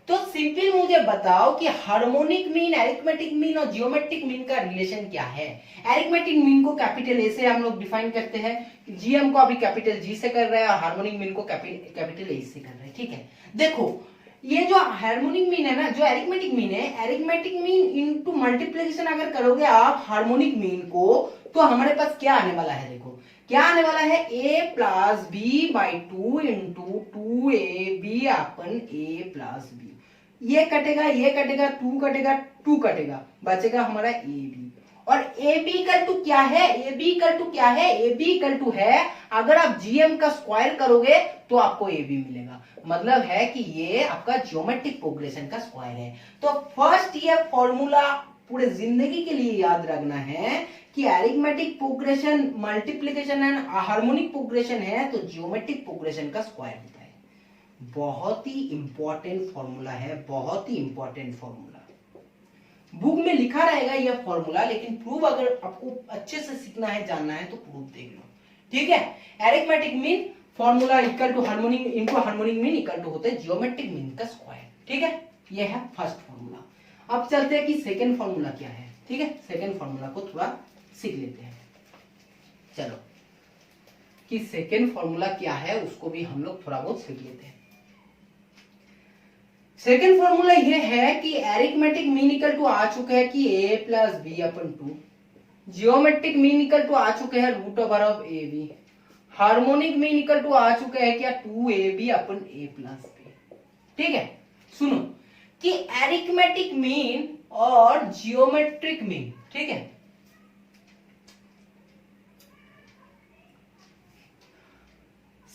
तो सिंपल मुझे बताओ कि हार्मोनिक मीन, अरिथमेटिक मीन और जियोमेट्रिक मीन का रिलेशन क्या है। अरिथमेटिक मीन को कैपिटल ए से हम लोग डिफाइन करते हैं, जीएम को अभी कैपिटल जी से कर रहे हैं, और हार्मोनिक मीन को कैपिटल ए से कर रहे हैं। ठीक है, देखो ये जो हार्मोनिक मीन है ना, जो अरिथमेटिक मीन है, अरिथमेटिक मीन इनटू मल्टीप्लिकेशन अगर करोगे आप हार्मोनिक मीन को तो हमारे पास क्या आने वाला है, देखो क्या आने वाला है, a + b/2 × 2ab/a + b। ये कटेगा 2 कटेगा 2 कटेगा, बचेगा हमारा ab। और ab = क्या है, ab है अगर आप gm का स्क्वायर करोगे तो आपको ab मिलेगा, मतलब है कि ये आपका ज्योमेट्रिक प्रोग्रेशन का स्क्वायर है। तो फर्स्ट ये फॉर्मूला पूरे जिंदगी के लिए याद रखना है कि arithmetic progression multiplication and harmonic progression है तो ज्योमेट्रिक प्रोग्रेशन का स्क्वायर होता है। बहुत ही इंपॉर्टेंट फॉर्मूला है, बहुत ही इंपॉर्टेंट फॉर्मूला। बुक में लिखा रहेगा यह फॉर्मूला, लेकिन प्रूफ अगर आपको अच्छे से सीखना है, जानना है तो प्रूफ देख लो। ठीक है, arithmetic mean formula = harmonic into harmonic mean = होता है जियोमेट्रिक मीन का स्क्वायर। ठीक है, यह है फर्स्ट फॉर्मूला। अब चलते हैं कि सेकंड फॉर्मूला क्या है। ठीक है, सेकंड फॉर्मूला को थोड़ा सीख लेते हैं। चलो कि सेकंड फॉर्मूला क्या है उसको भी हम लोग थोड़ा बहुत सीख लेते हैं। सेकंड फॉर्मूला ये है कि अरिथमेटिक मीन = आ चुका है कि a + b/2, जियोमेट्रिक मीन = आ चुके हैं √/ab, हार्मोनिक मीन = आ चुका है क्या 2ab/a + b। ठीक है, सुनो कि अरिथमेटिक मीन और जियोमेट्रिक मीन, ठीक है,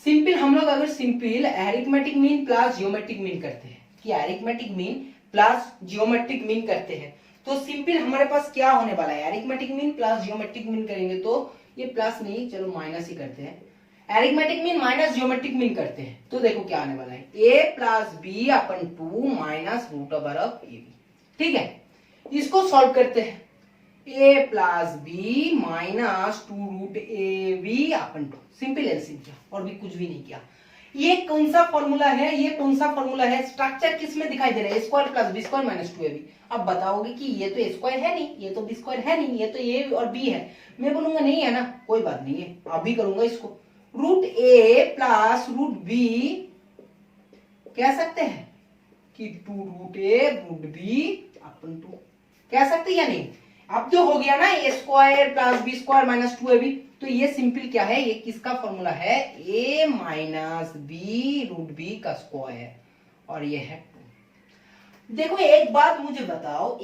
सिंपल हम लोग अगर simple arithmetic mean plus geometric mean करते हैं कि arithmetic mean plus geometric mean करते हैं तो सिंपल हमारे पास क्या होने वाला है, arithmetic mean plus geometric mean करेंगे तो ये प्लस नहीं, चलो माइनस ही करते हैं, arithmetic mean minus geometric mean करते हैं तो देखो क्या आने वाला है, a प्लस बी अपन 2 minus root over of A B. ठीक है, इसको सॉल्व करते हैं, a plus B minus 2 root A B अपन 2, सिंपल एलसीएम किया और भी कुछ भी नहीं किया। ये कौन सा फॉर्मूला है, ये कौन सा फॉर्मूला है, स्ट्रक्चर किस में दिखाई दे रहा है, a square plus B square minus 2ab। अब बताओगे कि ये तो a स्क्वायर है नहीं, ये तो b स्क्वायर है नहीं, ये तो a और b है, मैं बोलूंगा नहीं है ना, कोई बात नहीं है, अभी करूंगा इसको, root a plus root b कह सकते हैं कि 2 रूट a रूट b अपन 2 कह सकते हैं या नहीं। अब जो हो गया ना a square plus B square minus 2ab, तो ये सिंपल क्या है, ये किसका फॉर्मूला है, a minus B root B का स्क्वायर और ये है 2। देखो एक बात मुझे बताओ,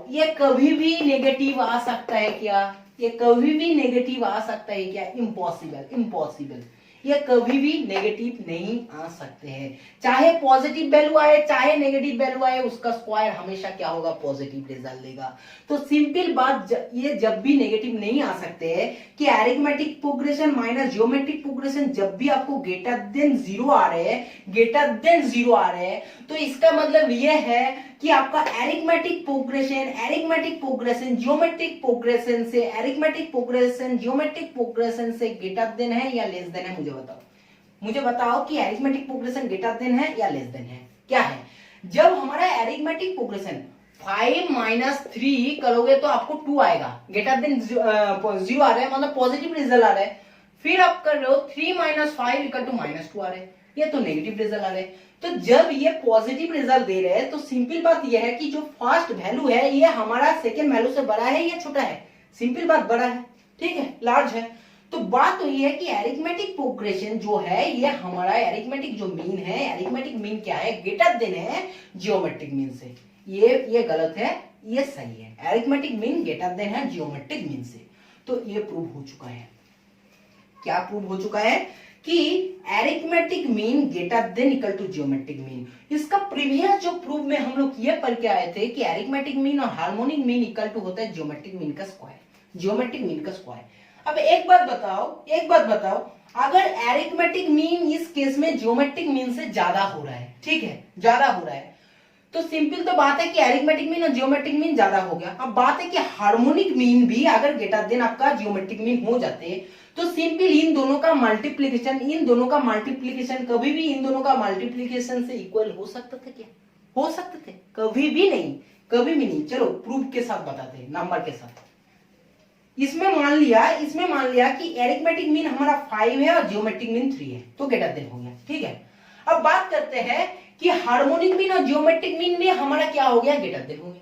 ये कभी भी नेगेटिव आ सकता है क्या, ये कभी भी नेगेटिव आ सकता है क्या, इम्पॉसिबल, ये कभी भी नेगेटिव नहीं आ सकते हैं, चाहे पॉजिटिव वैल्यू आए चाहे नेगेटिव वैल्यू आए, उसका स्क्वायर हमेशा क्या होगा, पॉजिटिव रिजल्ट देगा। तो सिंपल बात, ये जब भी नेगेटिव नहीं आ सकते हैं कि arithmetic progression minus geometric progression जब भी आपको ग्रेटर देन जीरो आ रहे हैं, तो इसका मतलब ये है कि आपका एरिथमेटिक प्रोग्रेशन जियोमेट्रिक प्रोग्रेशन से ग्रेटर देन है या लेस देन है, मुझे बताओ कि एरिथमेटिक प्रोग्रेशन ग्रेटर देन है या लेस देन है, क्या है। जब हमारा एरिथमेटिक प्रोग्रेशन 5 माइनस 3 करोगे तो आपको 2 आएगा, ग्रेटर देन 0 आ रहा है, मतलब पॉजिटिव रिजल्ट आ रहा है। फिर आप कर रहे हो 3 माइनस 5 इक्वल टू माइनस 2 आ रहा है, ये तो नेगेटिव रिजल्ट आ रहा है। तो जब ये पॉजिटिव रिजल्ट दे रहे हैं तो सिंपल बात ये है कि जो फर्स्ट वैल्यू है ये हमारा सेकेंड वैल्यू से बड़ा है या छोटा है, सिंपल बात बड़ा है, ठीक है, लार्ज है। तो बात तो ये है कि एरिथमेटिक प्रोग्रेशन जो है ये हमारा एरिथमेटिक जो मीन है, एरिथमेटिक मीन क्या है, ग्रेटर देन है जियोमेट्रिक मीन से, ये गलत है, ये सही है, एरिथमेटिक मीन ग्रेटर देन है जियोमेट्रिक मीन से। तो ये प्रूव हो चुका है, क्या प्रूव हो चुका है कि arithmetic mean greater than equal to geometric mean. इसका प्रीवियस जो प्रूफ में हम लोग ये पढ़ के आए थे कि एरिथमेटिक मीन और हार्मोनिक मीन इक्वल टू होता है जियोमेट्रिक मीन का स्क्वायर। अब एक बात बताओ, अगर एरिथमेटिक मीन इस केस में जियोमेट्रिक मीन से ज्यादा हो रहा है, ठीक है, ज्यादा हो रहा है, तो सिंपल तो बात है कि एरिथमेटिक मीन और जियोमेट्रिक मीन ज्यादा हो गया। अब बात है कि हार्मोनिक मीन भी अगर ग्रेटर देन आपका जियोमेट्रिक मीन हो जाते तो सिंपल इन दोनों का मल्टीप्लिकेशन कभी भी इन दोनों का मल्टीप्लिकेशन से इक्वल हो सकता था क्या, हो सकते थे, कभी भी नहीं। चलो प्रूफ के साथ बताते हैं, नंबर के साथ। इसमें मान लिया कि एरिथमेटिक मीन हमारा 5 है और जियोमेट्रिक मीन 3 है, तो ग्रेटर देन हो गया, ठीक है। अब बात करते हैं कि हार्मोनिक मीन और जियोमेट्रिक मीन में हमारा क्या हो गया, ग्रेटर देन हो गया।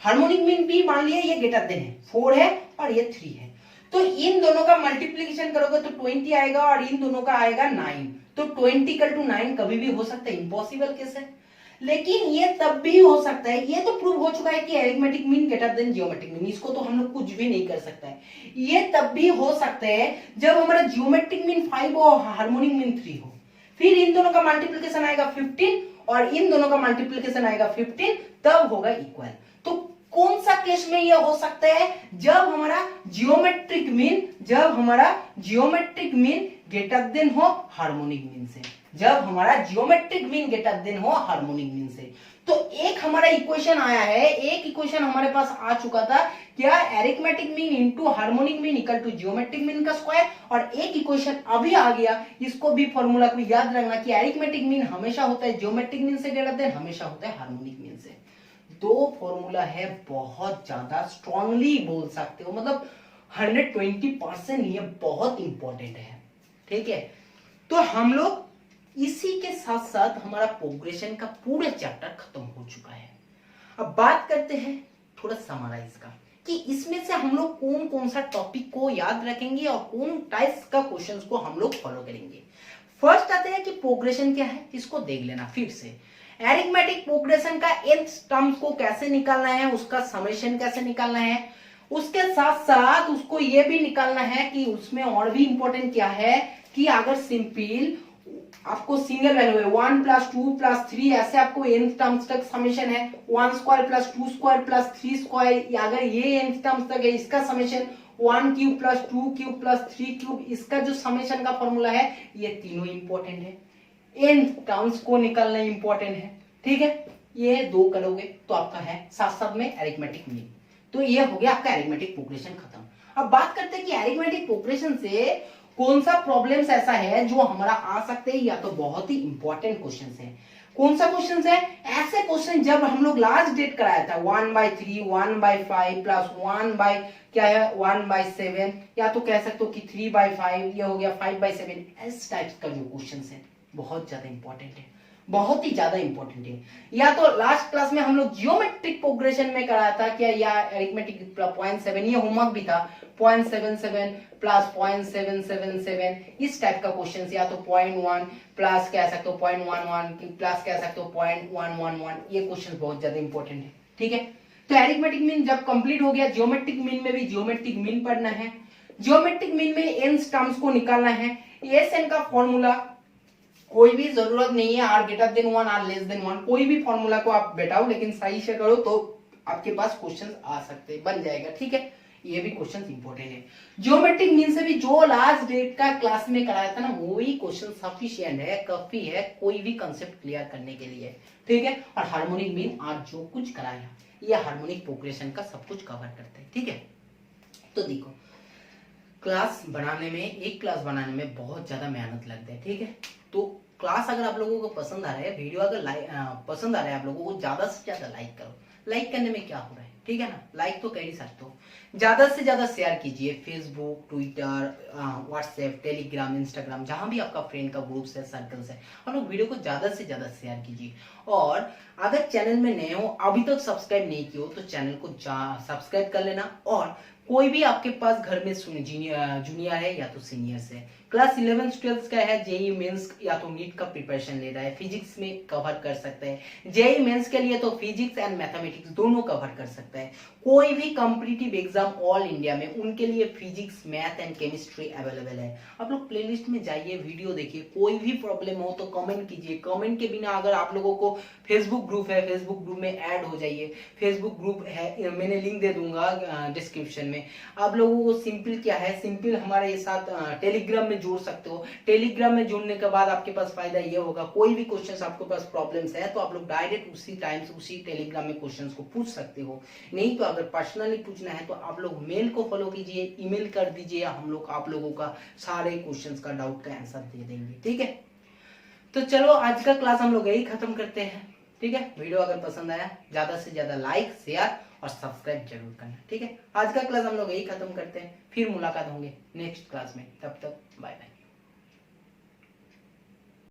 हार्मोनिक मीन भी मान लिया ये ग्रेटर देन है, 4 है और ये 3 है, तो इन दोनों का मल्टीप्लिकेशन करोगे तो 20 आएगा और इन दोनों का आएगा 9, तो 20 इक्वल टू 9 कभी भी हो सकता है, इम्पॉसिबल केस है। लेकिन ये तब भी हो सकता है, ये तो प्रूव हो चुका है कि arithmetic mean greater then geometric mean, इसको तो हम लोग कुछ भी नहीं कर सकता है। ये तब भी हो सकता है जब हमारा जियोमेट्रिक मीन 5 हो और हार्मोनिक मीन 3 हो, फिर इन दोनों का मल्टीप्लिकेशन आएगा 15 और इन दोनों का मल्टीप्लिकेशन आएगा 15, तब होगा इक्वल। तो कौन सा केस में यह हो सकता है, जब हमारा जियोमेट्रिक मीन ग्रेटर देन हो हार्मोनिक मीन से, जब हमारा जियोमेट्रिक मीन ग्रेटर देन हो हार्मोनिक मीन से। तो एक हमारा इक्वेशन आया है, एक इक्वेशन हमारे पास आ चुका था, क्या, arithmetic mean into harmonic mean equal to geometric mean का स्क्वायर, और एक इक्वेशन अभी आ गया, इसको भी फॉर्मूला को याद रखना कि एरिथमेटिक मीन हमेशा होता है जियोमेट्रिक मीन से ग्रेटर देन, हमेशा होता है हार्मोनिक मीन से। दो फॉर्मूला है, बहुत ज्यादा स्ट्रांगली बोल सकते हो, मतलब 120% ये बहुत इंपॉर्टेंट है, ठीक है। तो हम लोग इसी के साथ साथ हमारा प्रोग्रेशन का पूरा चैप्टर खत्म हो चुका है। अब बात करते हैं थोड़ा समराइज का, कि इसमें से हम लोग कौन कौन सा टॉपिक को याद रखेंगे और कौन टाइप्स का क्वेश्चंस को हम लोग फॉलो करेंगे। फर्स्ट आते हैं कि प्रोग्रेशन क्या है, इसको देख लेना फिर से। एरिथमेटिक प्रोग्रेशन का nth टर्म्स को कैसे निकालना है, उसका समेशन कैसे निकालना है, उसके साथ साथ उसको ये भी निकालना है कि उसमें और भी इंपॉर्टेंट क्या है कि अगर सिंपल आपको सिंगल वैल्यू है 1 + 2 + 3 ऐसे आपको n टर्म्स तक समेशन है 1² + 2² + 3², या अगर ये n टर्म्स तक है इसका समेशन 1³ + 2³ + 3³ इसका जो समेशन का फॉर्मूला है ये तीनों इंपॉर्टेंट है, n टर्म्स को निकालना इंपॉर्टेंट है। ठीक है, ये दो करोगे तो आपका है साथ साथ में अरिथमेटिक मीन। तो ये हो गया आपका अरिथमेटिक प्रोग्रेशन खत्म। अब बात करते हैं कि अरिथमेटिक प्रोग्रेशन से कौन सा प्रॉब्लम्स ऐसा है जो हमारा आ सकते हैं या तो बहुत ही इंपॉर्टेंट क्वेश्चंस है। कौन सा क्वेश्चंस है? ऐसे क्वेश्चन जब हम लोग लास्ट डेट कराया था 1/3 1/5 प्लस 1 क्या है 1/7, या तो कह सकते हो कि 3/5, ये हो गया 5/7, इस टाइप का जो क्वेश्चंस है बहुत ज्यादा इंपॉर्टेंट है, बहुत ही ज्यादा इंपॉर्टेंट है। या तो लास्ट क्लास में हम लोग जियोमेट्रिक प्रोग्रेशन में कराया था क्या, या अरिथमेटिक 0.7, ये होमवर्क भी था 0.77 प्लस 0.777 इस टाइप का क्वेश्चन, या तो 0.1 प्लस कह सकते हो 0.11 प्लस कह सकते हो 0.111, ये क्वेश्चन बहुत ज्यादा इंपॉर्टेंट है। ठीक है, तो अरिथमेटिक मीन जब कंप्लीट हो गया, जियोमेट्रिक मीन में भी जियोमेट्रिक मीन पढ़ना है। जियोमेट्रिक मीन में एन टर्म्स को निकालना है। एस एन का फॉर्मूला कोई भी जरूरत नहीं है r > 1 r < 1, कोई भी फॉर्मूला को आप बैठाओ लेकिन सही से करो तो आपके पास क्वेश्चंस आ सकते हैं, बन जाएगा। ठीक है, ये भी क्वेश्चंस इंपॉर्टेंट है। जियोमेट्रिक मीन से भी जो लास्ट डेट का क्लास में कराया था ना वही क्वेश्चन सफिशिएंट है, काफी है कोई भी कंसेप्ट क्लियर करने के लिए। ठीक है, और हार्मोनिक मीन आज जो कुछ कराया ये हार्मोनिक प्रोग्रेशन का सब कुछ कवर करते हैं। ठीक है, तो देखो क्लास बनाने में, एक क्लास बनाने में बहुत ज्यादा मेहनत लगता है। ठीक है, तो क्लास अगर आप लोगों को पसंद आ रहा है, वीडियो अगर पसंद आ रहा है आप लोगों को, ज्यादा से ज्यादा लाइक करो। लाइक करने में क्या हो रहा है, ठीक है ना, लाइक तो कर ही सकते हो। ज्यादा से ज्यादा शेयर कीजिए, Facebook, Twitter, WhatsApp, Telegram, Instagram, जहां भी आपका फ्रेंड का ग्रुप्स है, सर्कल्स है, हम लोग वीडियो को ज्यादा से ज्यादा शेयर कीजिए। और अगर चैनल में नए हो, अभी तक सब्सक्राइब नहीं किए हो तो चैनल को सब्सक्राइब कर लेना। और कोई भी आपके पास घर में जूनियर है या तो सीनियर्स है, क्लास 11 12 का है, जेई मेंस या तो नीट का प्रिपरेशन ले रहा है, फिजिक्स में कवर कर सकता है। जेई मेंस के लिए तो फिजिक्स एंड मैथमेटिक्स दोनों कवर कर सकता है। कोई भी कॉम्पिटिटिव एग्जाम ऑल इंडिया में उनके लिए physics, math and chemistry available है। आप लोग प्लेलिस्ट में जाइए, वीडियो देखिए, कोई भी प्रॉब्लम हो तो कमेंट कीजिए। कमेंट के बिना अगर आप लोगों को फेसबुक ग्रुप है, फेसबुक ग्रुप में ऐड हो जाइए। फेसबुक ग्रुप है, मैंने लिंक दे दूंगा डिस्क्रिप्शन में। आप लोगों को सिंपल क्या है, सिंपल हमारे साथ टेलीग्राम में जोड़ सकते हो। टेलीग्राम में जुड़ने के बाद आपके पास फायदा ये होगा, कोई भी क्वेश्चंस आपके पास प्रॉब्लम्स है तो आप लोग डायरेक्ट उसी टाइम से उसी टेलीग्राम में क्वेश्चंस को पूछ सकते हो। नहीं तो अगर पर्सनली पूछना है तो आप लोग मेल को फॉलो कीजिए, ईमेल कर दीजिए, हम लोग आप लोगों का सारे क्वेश्चंस का डाउट का आंसर दे देंगे। ठीक है, तो चलो आज का क्लास हम लोग यही खत्म करते हैं। ठीक है, वीडियो अगर पसंद आया ज्यादा से ज्यादा लाइक, शेयर और सब्सक्राइब जरूर करना। ठीक है, आज का क्लास हम लोग यही खत्म करते हैं, फिर मुलाकात होंगे नेक्स्ट क्लास में, तब तक बाय बाय।